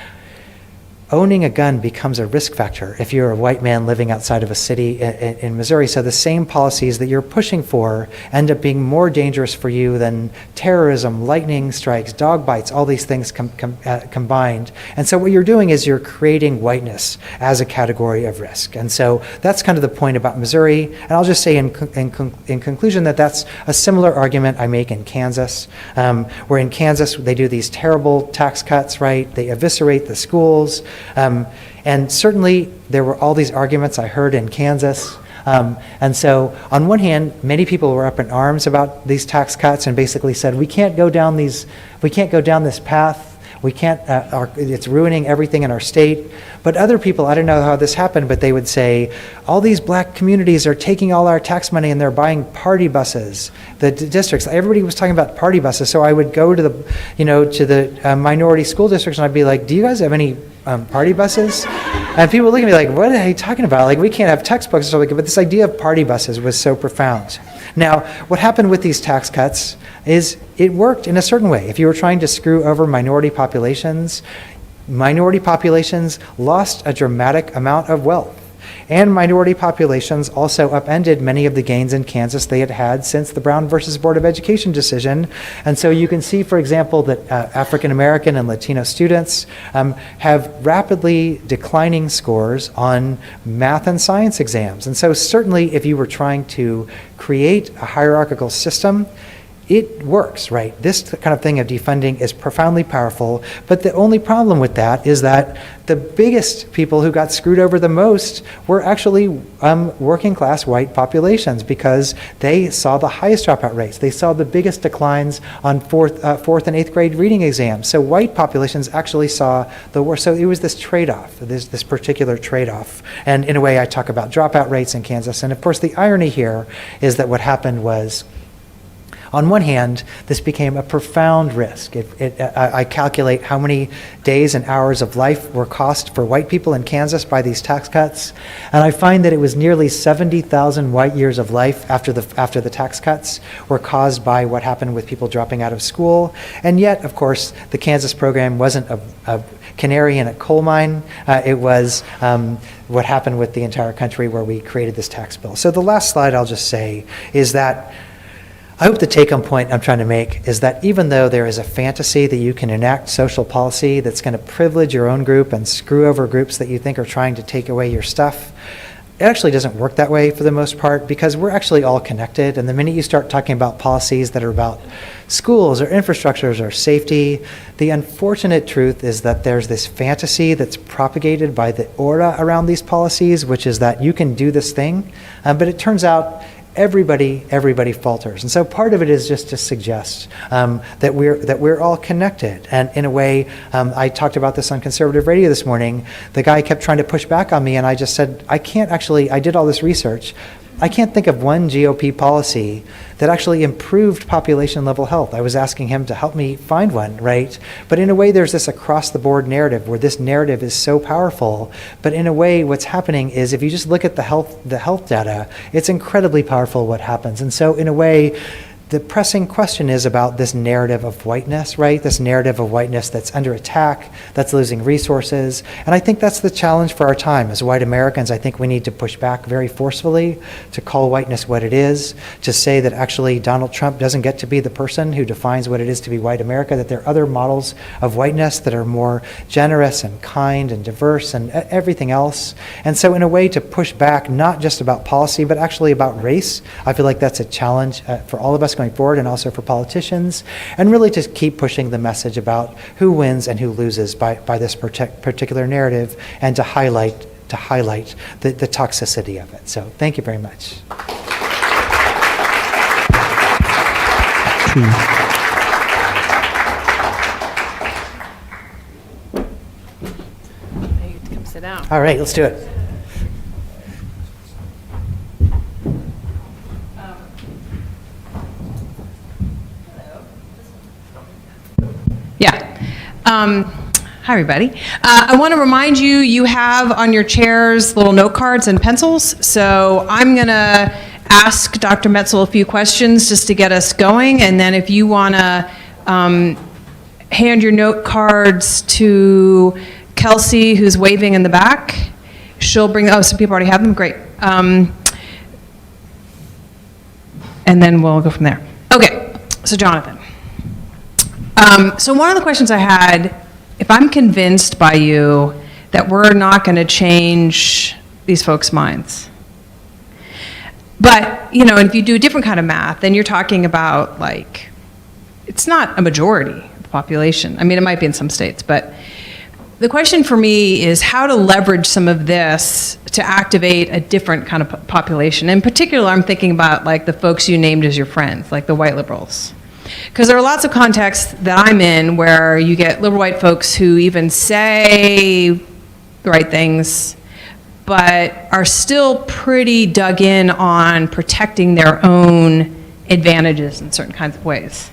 S1: owning a gun becomes a risk factor if you're a white man living outside of a city in Missouri. So the same policies that you're pushing for end up being more dangerous for you than terrorism, lightning strikes, dog bites, all these things combined. And so what you're doing is you're creating whiteness as a category of risk. And so that's kind of the point about Missouri. And I'll just say in conclusion that that's a similar argument I make in Kansas, where in Kansas they do these terrible tax cuts, right? They eviscerate the schools. And certainly there were all these arguments I heard in Kansas. And so on one hand, many people were up in arms about these tax cuts and basically said, we can't go down this path. We can't, it's ruining everything in our state. But other people, I don't know how this happened, but they would say, all these black communities are taking all our tax money and they're buying party buses. The districts, everybody was talking about party buses. So I would go to the minority school districts and I'd be like, do you guys have any party buses? And people look at me like, what are you talking about? Like, we can't have textbooks or something. But this idea of party buses was so profound. Now, what happened with these tax cuts is it worked in a certain way. If you were trying to screw over minority populations lost a dramatic amount of wealth. And minority populations also upended many of the gains in Kansas they had had since the Brown versus Board of Education decision. And so you can see, for example, that African American and Latino students have rapidly declining scores on math and science exams. And so certainly if you were trying to create a hierarchical system, it works, right? This kind of thing of defunding is profoundly powerful, but the only problem with that is that the biggest people who got screwed over the most were actually working class white populations, because they saw the highest dropout rates. They saw the biggest declines on fourth and eighth grade reading exams. So white populations actually saw the worst. So it was this trade-off, this particular trade-off. And in a way, I talk about dropout rates in Kansas. And of course, the irony here is that what happened was, on one hand, this became a profound risk. I calculate how many days and hours of life were cost for white people in Kansas by these tax cuts, and I find that it was nearly 70,000 white years of life after the tax cuts were caused by what happened with people dropping out of school. And yet, of course, the Kansas program wasn't a canary in a coal mine. It was what happened with the entire country where we created this tax bill. So the last slide I'll just say is that I hope the take-home point I'm trying to make is that even though there is a fantasy that you can enact social policy that's going to privilege your own group and screw over groups that you think are trying to take away your stuff, it actually doesn't work that way for the most part, because we're actually all connected. And the minute you start talking about policies that are about schools or infrastructures or safety, the unfortunate truth is that there's this fantasy that's propagated by the aura around these policies, which is that you can do this thing, but it turns out everybody falters. And so part of it is just to suggest that we're all connected. And in a way, I talked about this on conservative radio this morning. The guy kept trying to push back on me, and I just said, I did all this research. I can't think of one GOP policy that actually improved population level health. I was asking him to help me find one, right? But in a way, there's this across the board narrative where this narrative is so powerful. But in a way, what's happening is if you just look at the health data, it's incredibly powerful what happens. And so in a way, the pressing question is about this narrative of whiteness, right? This narrative of whiteness that's under attack, that's losing resources. And I think that's the challenge for our time. As white Americans, I think we need to push back very forcefully to call whiteness what it is, to say that actually Donald Trump doesn't get to be the person who defines what it is to be white America, that there are other models of whiteness that are more generous and kind and diverse and everything else. And so in a way to push back, not just about policy, but actually about race, I feel like that's a challenge for all of us going forward and also for politicians, and really just keep pushing the message about who wins and who loses by this particular narrative, and to highlight the toxicity of it. So thank you very much.
S2: You can come sit down.
S1: All right, let's do it.
S2: Hi, everybody. I want to remind you, you have on your chairs little note cards and pencils. So I'm going to ask Dr. Metzl a few questions just to get us going. And then if you want to hand your note cards to Kelsey, who's waving in the back, she'll bring, oh, some people already have them, great. And then we'll go from there. Okay, so Jonathan. So one of the questions I had, if I'm convinced by you that we're not going to change these folks' minds, but, you know, if you do a different kind of math, then you're talking about, like, it's not a majority of the population. I mean, it might be in some states, but the question for me is how to leverage some of this to activate a different kind of population. In particular, I'm thinking about, like, the folks you named as your friends, like the white liberals. Because there are lots of contexts that I'm in where you get liberal white folks who even say the right things, but are still pretty dug in on protecting their own advantages in certain kinds of ways.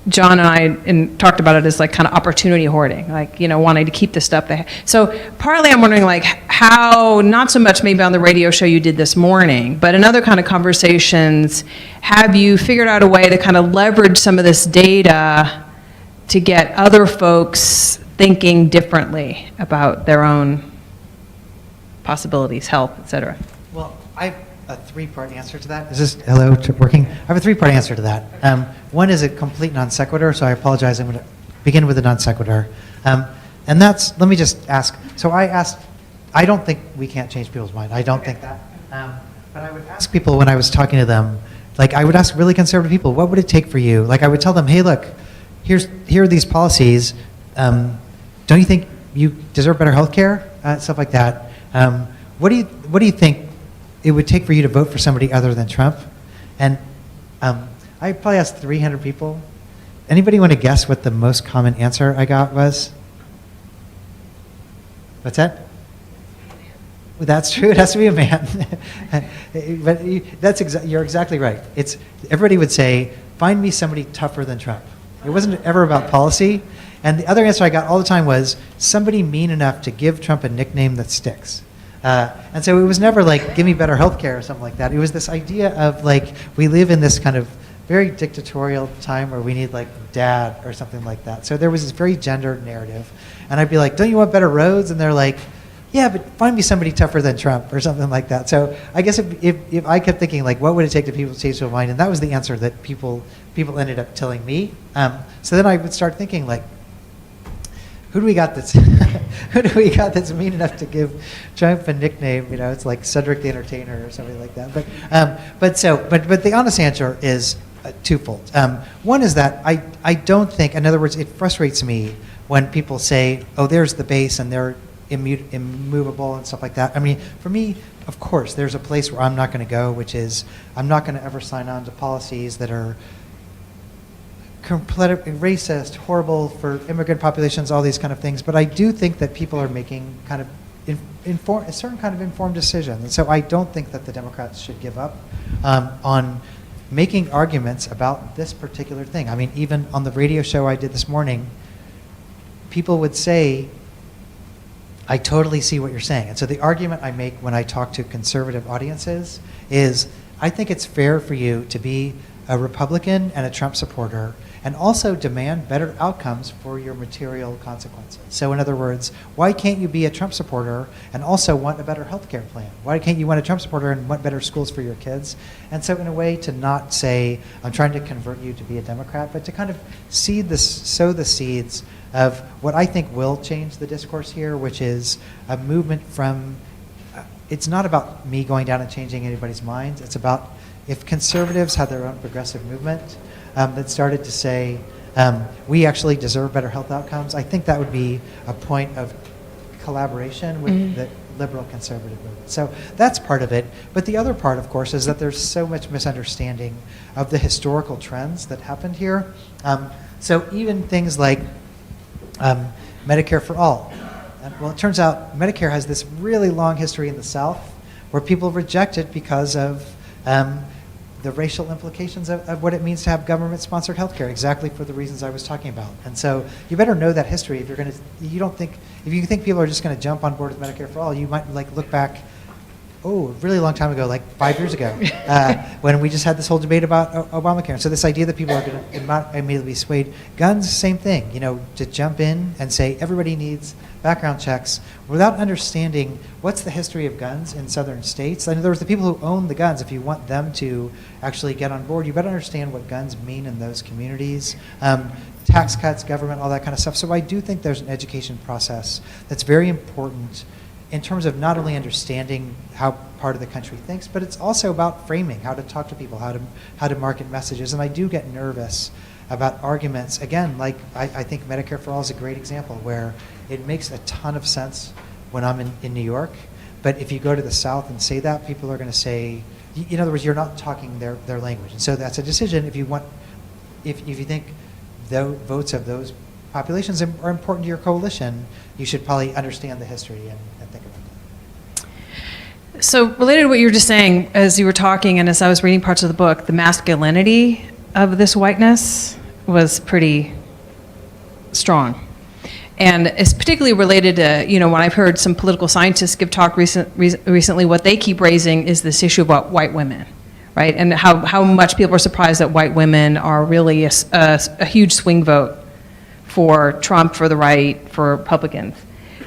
S2: John and I talked about it as like kind of opportunity hoarding, like, you know, wanting to keep the stuff they have. So partly I'm wondering, like, how, not so much maybe on the radio show you did this morning, but in other kind of conversations, have you figured out a way to kind of leverage some of this data to get other folks thinking differently about their own possibilities, health, et cetera?
S1: Well, I have a three-part answer to that. Is this, hello, working? I have a three-part answer to that. One is a complete non sequitur, so I apologize. I'm going to begin with a non sequitur. And that's, let me just ask. So I asked, I don't think we can't change people's mind. I don't think that. But I would ask people when I was talking to them, like I would ask really conservative people, what would it take for you? Like I would tell them, hey, look, here are these policies. Don't you think you deserve better health care? Stuff like that. What do you think it would take for you to vote for somebody other than Trump? And I probably asked 300 people. Anybody want to guess what the most common answer I got was? What's that? Well, that's true. It has to be a man. But you're exactly right. Everybody would say, find me somebody tougher than Trump. It wasn't ever about policy. And the other answer I got all the time was somebody mean enough to give Trump a nickname that sticks. And so it was never like, give me better health care or something like that. It was this idea of like, we live in this kind of very dictatorial time where we need like dad or something like that. So there was this very gendered narrative. And I'd be like, don't you want better roads? And they're like, yeah, but find me somebody tougher than Trump or something like that. So I guess if I kept thinking like, what would it take to people to change their mind? And that was the answer that people ended up telling me. So then I would start thinking like, who do we got that's mean enough to give Trump a nickname? You know, it's like Cedric the Entertainer or something like that. But the honest answer is twofold. One is that I don't think, in other words, it frustrates me when people say, oh, there's the base and they're immovable and stuff like that. I mean, for me, of course, there's a place where I'm not going to go, which is I'm not going to ever sign on to policies that are completely racist, horrible for immigrant populations, all these kind of things. But I do think that people are making kind of a certain kind of informed decision. And so I don't think that the Democrats should give up on making arguments about this particular thing. I mean, even on the radio show I did this morning, people would say, I totally see what you're saying. And so the argument I make when I talk to conservative audiences is, I think it's fair for you to be a Republican and a Trump supporter and also demand better outcomes for your material consequences. So in other words, why can't you be a Trump supporter and also want a better health care plan? Why can't you want a Trump supporter and want better schools for your kids? And so in a way to not say, I'm trying to convert you to be a Democrat, but to kind of sow the seeds of what I think will change the discourse here, which is a movement from, it's not about me going down and changing anybody's minds. It's about if conservatives had their own progressive movement that started to say, we actually deserve better health outcomes, I think that would be a point of collaboration with the liberal conservative movement. So that's part of it. But the other part, of course, is that there's so much misunderstanding of the historical trends that happened here. So even things like Medicare for all. Well, it turns out Medicare has this really long history in the South where people reject it because of the racial implications of what it means to have government-sponsored health care, exactly for the reasons I was talking about. And so you better know that history if you're going to, if you think people are just going to jump on board with Medicare for all, you might look back, a really long time ago, like 5 years ago, when we just had this whole debate about Obamacare. And so this idea that people are going to immediately be swayed. Guns, same thing, to jump in and say everybody needs background checks without understanding what's the history of guns in southern states. In other words, the people who own the guns, if you want them to actually get on board, you better understand what guns mean in those communities. Tax cuts, government, all that kind of stuff. So I do think there's an education process that's very important in terms of not only understanding how part of the country thinks, but it's also about framing, how to talk to people, how to market messages. And I do get nervous about arguments, again, like I think Medicare for All is a great example where it makes a ton of sense when I'm in New York, but if you go to the South and say that, people are going to say, in other words, you're not talking their language. And so that's a decision. If you think the votes of those populations are important to your coalition, you should probably understand the history and think about that.
S2: So related to what you were just saying, as you were talking and as I was reading parts of the book, the masculinity of this whiteness was pretty strong. And it's particularly related to, when I've heard some political scientists give talk recently, what they keep raising is this issue about white women, right? And how much people are surprised that white women are really a huge swing vote for Trump, for the right, for Republicans.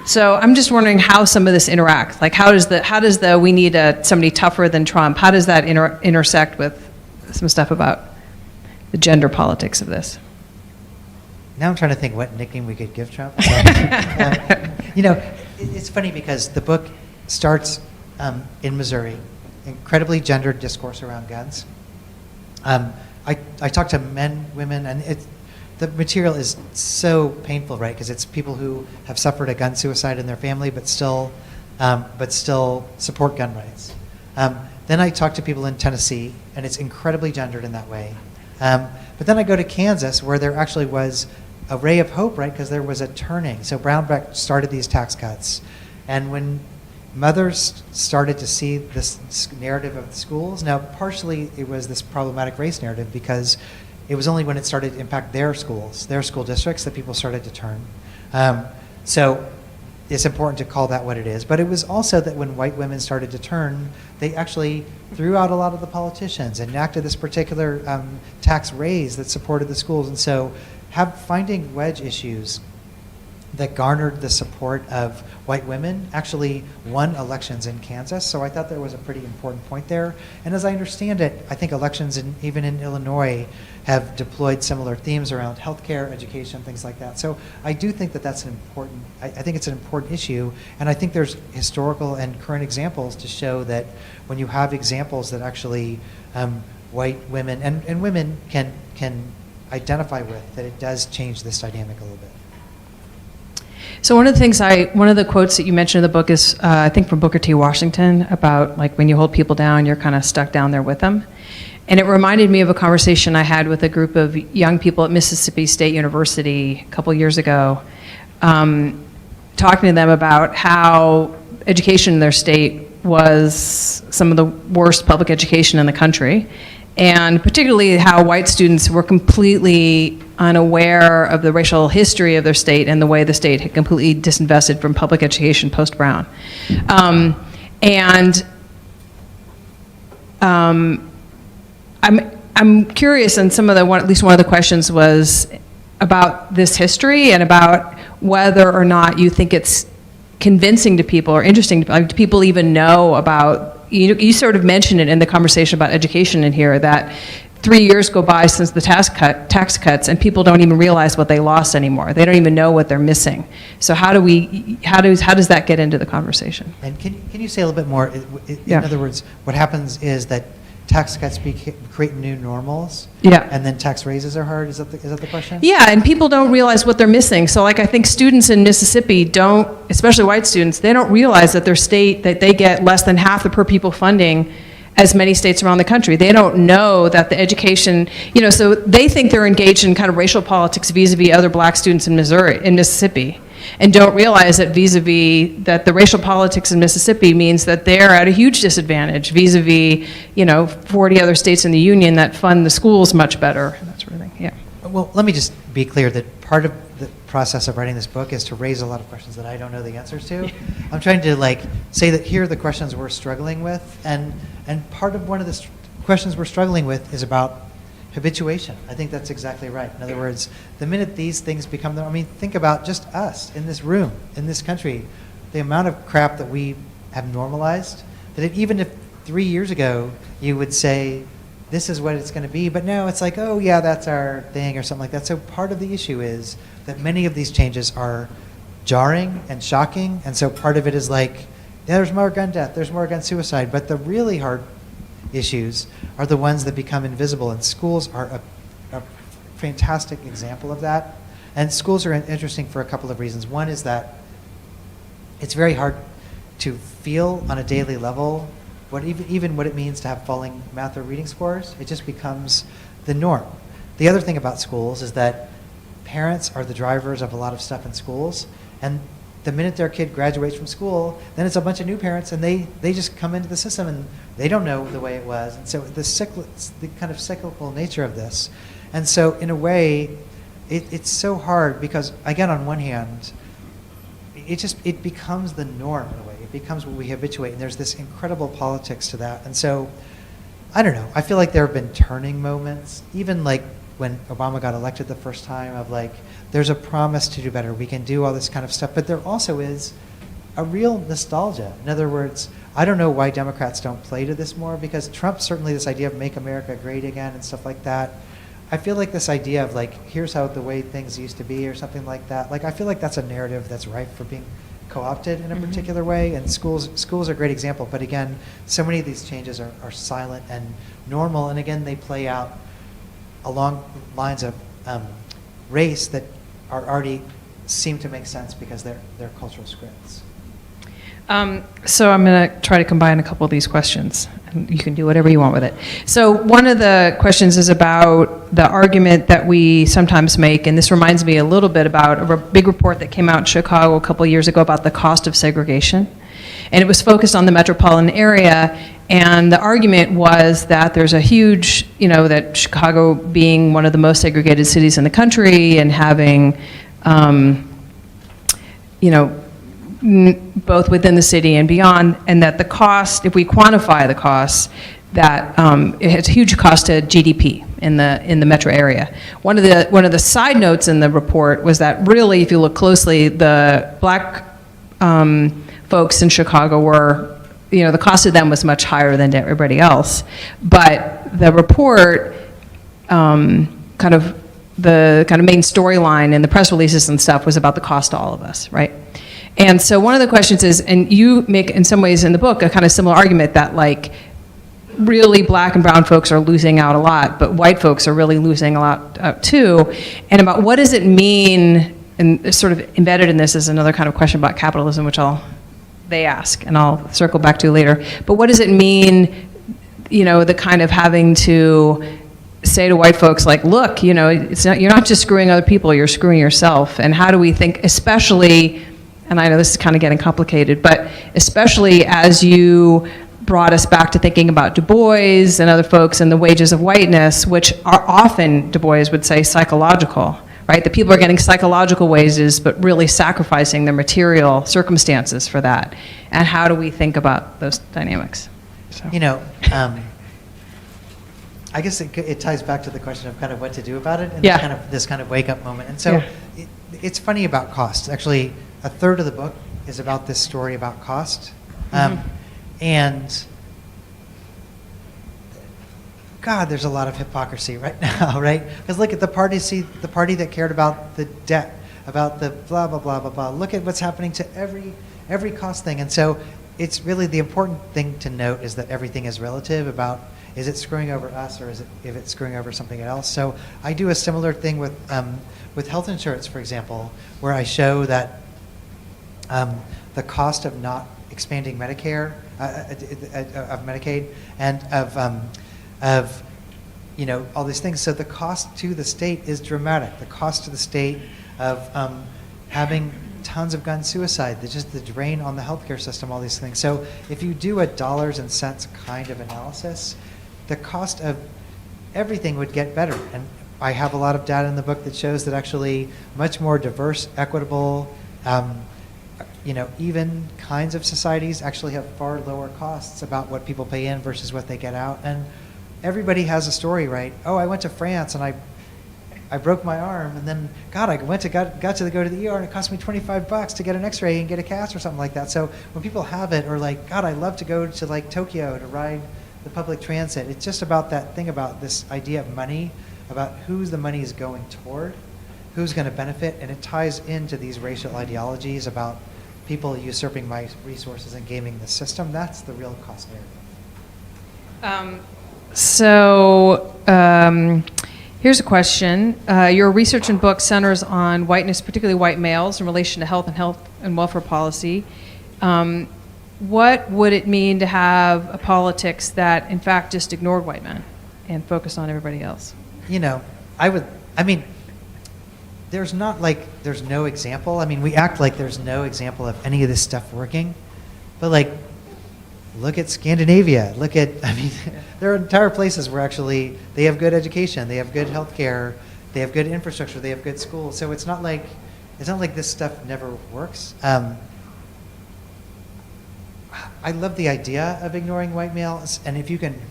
S2: So I'm just wondering how some of this interacts. Like how does the we need somebody tougher than Trump, how does that intersect with some stuff about the gender politics of this?
S1: Now I'm trying to think what nickname we could give Trump. It's funny because the book starts in Missouri, incredibly gendered discourse around guns. I talk to men, women, and the material is so painful, right? Because it's people who have suffered a gun suicide in their family, but still support gun rights. Then I talk to people in Tennessee, and it's incredibly gendered in that way. But then I go to Kansas, where there actually was a ray of hope, right? Because there was a turning. So Brownback started these tax cuts, and when mothers started to see this narrative of the schools, now partially it was this problematic race narrative because it was only when it started to impact their schools, their school districts, that people started to turn. So it's important to call that what it is. But it was also that when white women started to turn, they actually threw out a lot of the politicians, enacted this particular tax raise that supported the schools. And so finding wedge issues that garnered the support of white women actually won elections in Kansas. So I thought there was a pretty important point there. And as I understand it, I think elections even in Illinois have deployed similar themes around healthcare, education, things like that. So I do think that that's an important, I think it's an important issue. And I think there's historical and current examples to show that when you have examples that actually white women and women can identify with, that it does change this dynamic a little bit.
S2: So one of the quotes that you mentioned in the book is, I think from Booker T. Washington, about like when you hold people down, you're kind of stuck down there with them. And it reminded me of a conversation I had with a group of young people at Mississippi State University a couple years ago, talking to them about how education in their state was some of the worst public education in the country, and particularly how white students were completely unaware of the racial history of their state and the way the state had completely disinvested from public education post-Brown. I'm curious, and at least one of the questions was about this history and about whether or not you think it's convincing to people or interesting to do people even know about, you sort of mentioned it in the conversation about education in here, that 3 years go by since the tax cuts and people don't even realize what they lost anymore. They don't even know what they're missing. So how does that get into the conversation?
S1: And can you say a little bit more? In other words, what happens is that tax cuts create new normals, and then tax raises are hard. Is that the question?
S2: Yeah, and people don't realize what they're missing. So, like, I think students in Mississippi don't, especially white students, they don't realize that their state, that they get less than half the per pupil funding as many states around the country. They don't know that the education, so they think they're engaged in kind of racial politics vis-a-vis other black students in Mississippi, and don't realize that vis-a-vis that the racial politics in Mississippi means that they're at a huge disadvantage vis-a-vis 40 other states in the union that fund the schools much better, that sort of thing. Yeah.
S1: Well, let me just be clear that part of the process of writing this book is to raise a lot of questions that I don't know the answers to. I'm trying to say that here are the questions we're struggling with, and part of one of the questions we're struggling with is about habituation. I think that's exactly right. In other words, the minute these things become think about just us in this room, in this country, the amount of crap that we have normalized, that even if 3 years ago you would say, this is what it's going to be, but now it's like, oh yeah, that's our thing or something like that. So part of the issue is that many of these changes are jarring and shocking, and so part of it is there's more gun death, there's more gun suicide, but the really hard issues are the ones that become invisible, and schools are a fantastic example of that. And schools are interesting for a couple of reasons. One is that it's very hard to feel on a daily level even what it means to have falling math or reading scores. It just becomes the norm. The other thing about schools is that parents are the drivers of a lot of stuff in schools, and the minute their kid graduates from school, then it's a bunch of new parents, and they just come into the system and they don't know the way it was. And so the kind of cyclical nature of this. And so in a way, it's so hard because, again, on one hand, it becomes the norm in a way. It becomes what we habituate, and there's this incredible politics to that. And so, I don't know, I feel like there have been turning moments, even when Obama got elected the first time, of there's a promise to do better. We can do all this kind of stuff. But there also is a real nostalgia. In other words, I don't know why Democrats don't play to this more, because Trump, certainly this idea of make America great again and stuff like that. I feel like this idea of here's how the way things used to be or something like that. I feel like that's a narrative that's ripe for being co-opted in a particular way, and schools are a great example. But again, so many of these changes are silent and normal, and again, they play out along lines of race that are already seem to make sense because they're cultural scripts.
S2: So I'm going to try to combine a couple of these questions, and you can do whatever you want with it. So one of the questions is about the argument that we sometimes make, and this reminds me a little bit about a big report that came out in Chicago a couple of years ago about the cost of segregation. And it was focused on the metropolitan area, and the argument was that there's a huge, that Chicago being one of the most segregated cities in the country and having, both within the city and beyond, and that the cost, if we quantify the costs, that it has a huge cost to GDP in the metro area. One of the side notes in the report was that really, if you look closely, the black folks in Chicago were, the cost of them was much higher than to everybody else. But the report, the kind of main storyline in the press releases and stuff was about the cost to all of us, right? And so one of the questions is, and you make in some ways in the book a kind of similar argument that really black and brown folks are losing out a lot, but white folks are really losing a lot too. And about what does it mean, and sort of embedded in this is another kind of question about capitalism, which they ask, and I'll circle back to later. But what does it mean, the kind of having to say to white folks look, you're not just screwing other people, you're screwing yourself. And how do we think, especially and I know this is kind of getting complicated, but especially as you brought us back to thinking about Du Bois and other folks and the wages of whiteness, which are often, Du Bois would say, psychological, right? The people are getting psychological wages, but really sacrificing their material circumstances for that. And how do we think about those dynamics? So.
S1: You know, I guess it ties back to the question of kind of what to do about it, and this kind of wake up moment. And so it's funny about cost. Actually, a third of the book is about this story about cost. And God, there's a lot of hypocrisy right now, right? Because look at the party that cared about the debt, about the blah, blah, blah, blah, blah. Look at what's happening to every cost thing. And so it's really the important thing to note is that everything is relative about, is it screwing over us or if it's screwing over something else? So I do a similar thing with health insurance, for example, where I show that the cost of not expanding Medicare, of Medicaid, and of all these things. So the cost to the state is dramatic. The cost to the state of having tons of gun suicide, just the drain on the healthcare system, all these things. So if you do a dollars and cents kind of analysis, the cost of everything would get better. And I have a lot of data in the book that shows that actually much more diverse, equitable, even kinds of societies actually have far lower costs about what people pay in versus what they get out. And everybody has a story, right? Oh, I went to France and I broke my arm, and then God, I got to go to the ER and it cost me $25 to get an X-ray and get a cast or something like that. So when people have it, or like, God, I love to go to like Tokyo to ride the public transit. It's just about that thing about this idea of money, about who's the money is going toward, who's going to benefit, and it ties into these racial ideologies about people usurping my resources and gaming the system. That's the real cost narrative.
S2: Here's a question. Your research and book centers on whiteness, particularly white males, in relation to health and welfare policy. What would it mean to have a politics that, in fact, just ignored white men and focused on everybody else?
S1: There's no example. I mean, we act like there's no example of any of this stuff working, but look at Scandinavia. There are entire places where actually they have good education, they have good healthcare, they have good infrastructure, they have good schools. So it's not like this stuff never works. I love the idea of ignoring white males, and if you can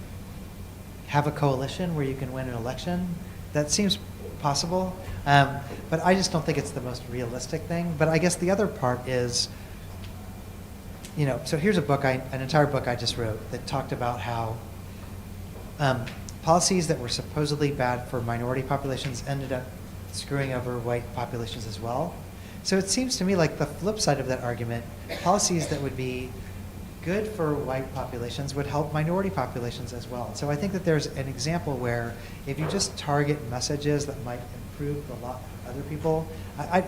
S1: have a coalition where you can win an election, that seems possible. But I just don't think it's the most realistic thing. But I guess the other part is, so here's an entire book I just wrote that talked about how policies that were supposedly bad for minority populations ended up screwing over white populations as well. So it seems to me like the flip side of that argument, policies that would be good for white populations would help minority populations as well. So I think that there's an example where if you just target messages that might improve a lot of other people, I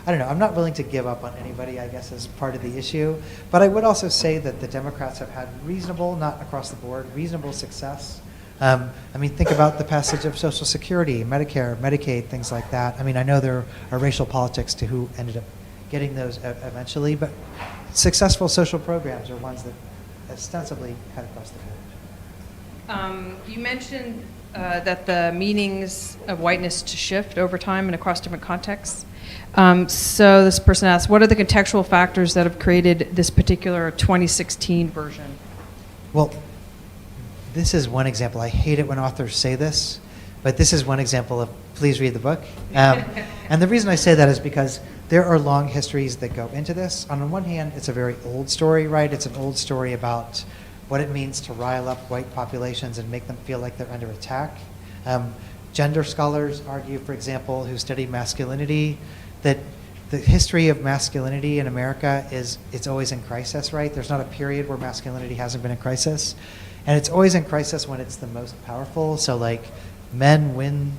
S1: don't know, I'm not willing to give up on anybody, I guess, as part of the issue. But I would also say that the Democrats have had reasonable, not across the board, reasonable success. Think about the passage of Social Security, Medicare, Medicaid, things like that. I know there are racial politics to who ended up getting those eventually, but successful social programs are ones that ostensibly cut across the board.
S2: You mentioned that the meanings of whiteness to shift over time and across different contexts. So this person asks, what are the contextual factors that have created this particular 2016 version?
S1: Well, this is one example. I hate it when authors say this, but this is one example of please read the book. And the reason I say that is because there are long histories that go into this. On the one hand, it's a very old story, right? It's an old story about what it means to rile up white populations and make them feel like they're under attack. Gender scholars argue, for example, who study masculinity, that the history of masculinity in America it's always in crisis, right? There's not a period where masculinity hasn't been in crisis. And it's always in crisis when it's the most powerful. So men win,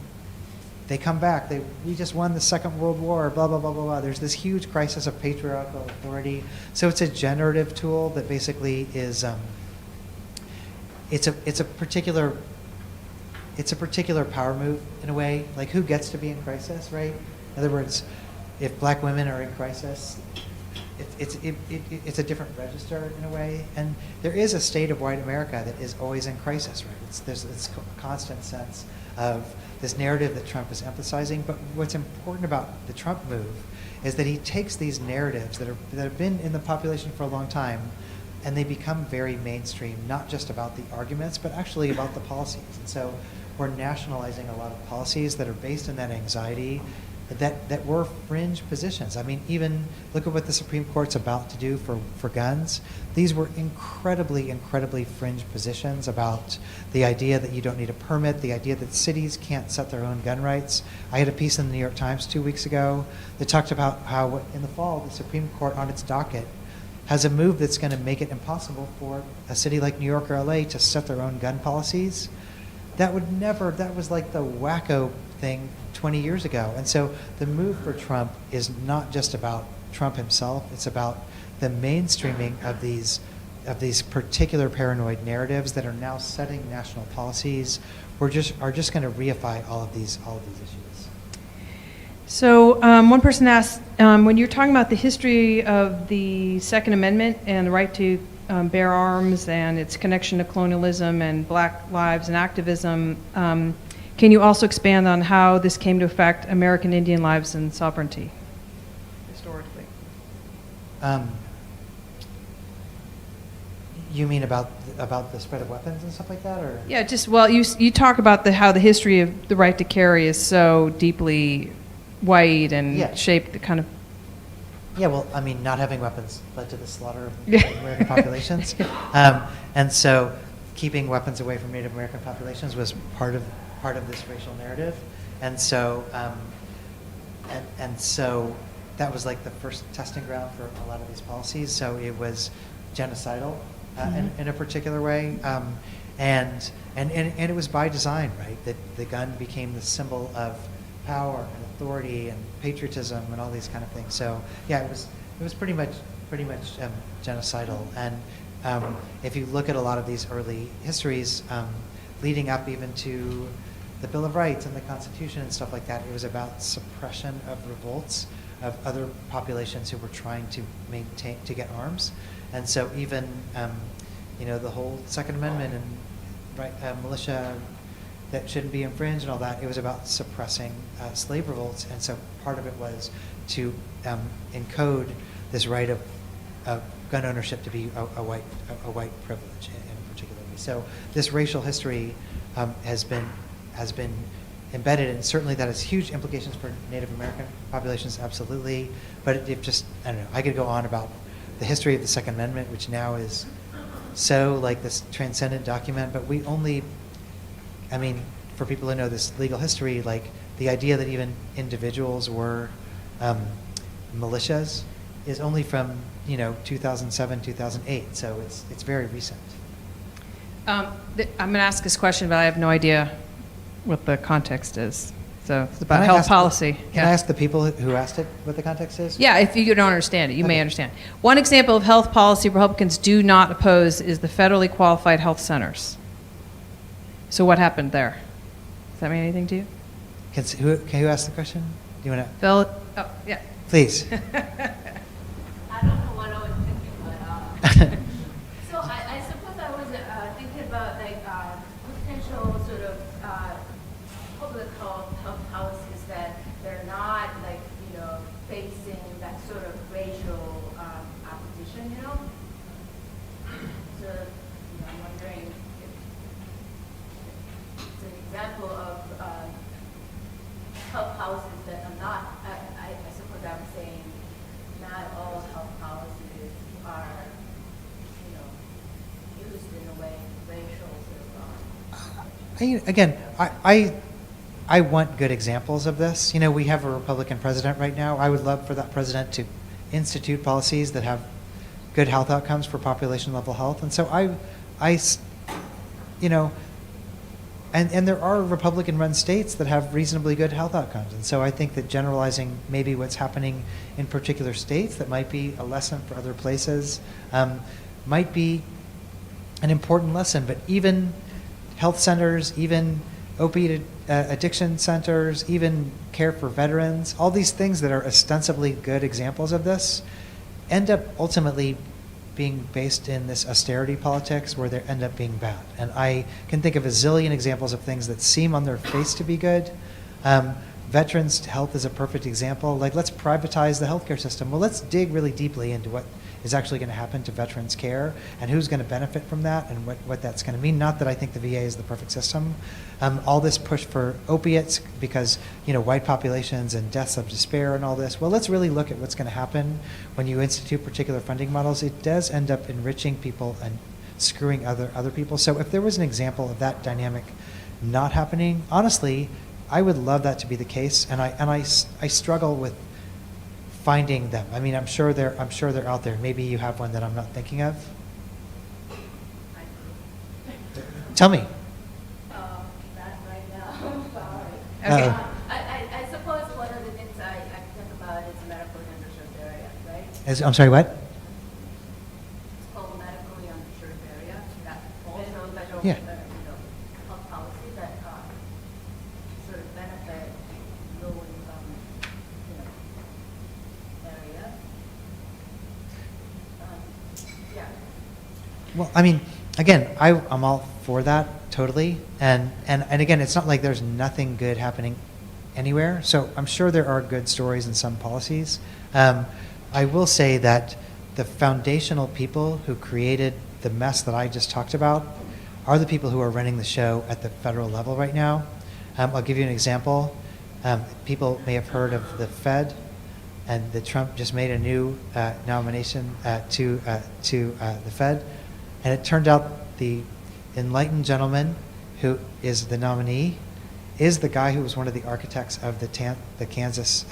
S1: they come back. We just won the Second World War, blah, blah, blah, blah, blah. There's this huge crisis of patriarchal authority. So it's a generative tool that basically is, it's a particular power move in a way. Who gets to be in crisis, right? In other words, if black women are in crisis, if it's a different register in a way, and there is a state of white America that is always in crisis, right? There's this constant sense of this narrative that Trump is emphasizing, but what's important about the Trump move is that he takes these narratives that have been in the population for a long time, and they become very mainstream, not just about the arguments, but actually about the policies. And so we're nationalizing a lot of policies that are based on that anxiety that were fringe positions. I mean, even look at what the Supreme Court's about to do for guns. These were incredibly fringe positions about the idea that you don't need a permit, the idea that cities can't set their own gun rights. I had a piece in the New York Times 2 weeks ago that talked about how in the fall, the Supreme Court on its docket has a move that's going to make it impossible for a city like New York or LA to set their own gun policies. That was like the wacko thing 20 years ago. And so the move for Trump is not just about Trump himself, it's about the mainstreaming of these particular paranoid narratives that are now setting national policies. Are just going to reify all of these issues.
S2: So one person asked, when you're talking about the history of the Second Amendment and the right to bear arms and its connection to colonialism and Black lives and activism, can you also expand on how this came to affect American Indian lives and sovereignty historically?
S1: You mean about the spread of weapons and stuff like that, or?
S2: Yeah, you talk about how the history of the right to carry is so deeply white and shaped the kind of.
S1: Yeah, well, I mean, not having weapons led to the slaughter of Native American populations, and so keeping weapons away from Native American populations was part of this racial narrative, and so so that was like the first testing ground for a lot of these policies. So it was genocidal in a particular way, and it was by design, right? That the gun became the symbol of power and authority and patriotism and all these kind of things. So yeah, it was pretty much genocidal. And if you look at a lot of these early histories, leading up even to the Bill of Rights and the Constitution and stuff like that, it was about suppression of revolts of other populations who were trying to get arms. And so even the whole Second Amendment and militia that shouldn't be infringed and all that, it was about suppressing slave revolts. And so part of it was to encode this right of gun ownership to be a white privilege in a particular way. So this racial history has been embedded, and certainly that has huge implications for Native American populations, absolutely. But it just, I don't know, I could go on about the history of the Second Amendment, which now is so like this transcendent document, but for people who know this legal history, like the idea that even individuals were militias is only from 2007, 2008, so it's very recent.
S2: I'm going to ask this question, but I have no idea what the context is. So it's about health policy.
S1: Can I ask the people who asked it what the context is?
S2: Yeah, if you don't understand it, you may understand. One example of health policy Republicans do not oppose is the federally qualified health centers. So what happened there? Does that mean anything to you?
S1: Who asked the question? Do you want to?
S2: Phil? Oh, yeah.
S1: Please.
S3: I don't know what I was thinking, but so I suppose I was thinking about like potential sort of public health policies that they're not like facing that sort of racial opposition, So I'm wondering if it's an example of health policies that are not. I suppose I'm saying not all health policies are, used in a way racial sort of.
S1: Again, I want good examples of this. We have a Republican president right now. I would love for that president to institute policies that have good health outcomes for population level health. And so and there are Republican-run states that have reasonably good health outcomes. And so I think that generalizing maybe what's happening in particular states that might be a lesson for other places might be an important lesson. But even health centers, even opiate addiction centers, even care for veterans, all these things that are ostensibly good examples of this end up ultimately being based in this austerity politics where they end up being bad. And I can think of a zillion examples of things that seem on their face to be good. Veterans health is a perfect example. Like, let's privatize the healthcare system. Well, let's dig really deeply into what is actually going to happen to veterans care and who's going to benefit from that and what that's going to mean. Not that I think the VA is the perfect system. All this push for opiates because, white populations and deaths of despair and all this. Well, let's really look at what's going to happen when you institute particular funding models. It does end up enriching people and screwing other people. So if there was an example of that dynamic not happening, honestly, I would love that to be the case, and I struggle with finding them. I mean, I'm sure they're out there. Maybe you have one that I'm not thinking of. Tell me.
S3: Not right now, I'm sorry.
S2: Okay.
S3: I suppose one of the things I think about is medically underserved area, right?
S1: I'm sorry, what?
S3: It's called medically underserved area. That also federal,
S1: Yeah.
S3: health policy that sort of benefit low-income, area. Yeah.
S1: Well, I mean, again, I'm all for that totally, and again, it's not like there's nothing good happening anywhere. So I'm sure there are good stories in some policies. I will say that the foundational people who created the mess that I just talked about are the people who are running the show at the federal level right now. I'll give you an example. People may have heard of the Fed, and that Trump just made a new nomination to the Fed, and it turned out the enlightened gentleman who is the nominee is the guy who was one of the architects of the Kansas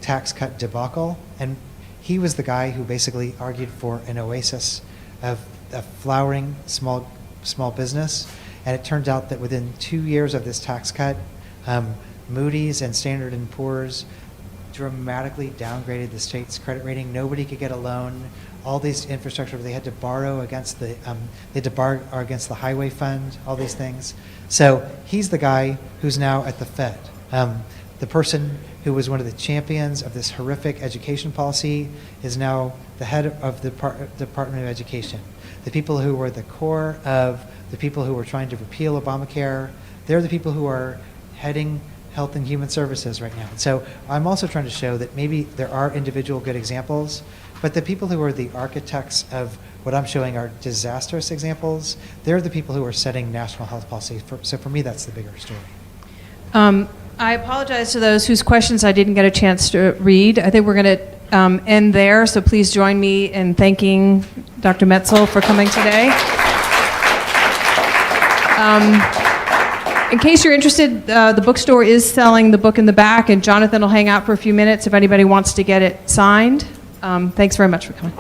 S1: tax cut debacle, and he was the guy who basically argued for an oasis of a flowering small business. And it turned out that within 2 years of this tax cut, Moody's and Standard & Poor's dramatically downgraded the state's credit rating. Nobody could get a loan. All these infrastructure, they had to borrow against the highway fund, all these things. So he's the guy who's now at the Fed. The person who was one of the champions of this horrific education policy is now the head of the Department of Education. The people who were the core of the people who were trying to repeal Obamacare, they're the people who are heading Health and Human Services right now. So I'm also trying to show that maybe there are individual good examples, but the people who are the architects of what I'm showing are disastrous examples. They're the people who are setting national health policy. So for me, that's the bigger story.
S2: I apologize to those whose questions I didn't get a chance to read. I think we're going to end there, so please join me in thanking Dr. Metzl for coming today. In case you're interested, the bookstore is selling the book in the back, and Jonathan will hang out for a few minutes if anybody wants to get it signed. Thanks very much for coming.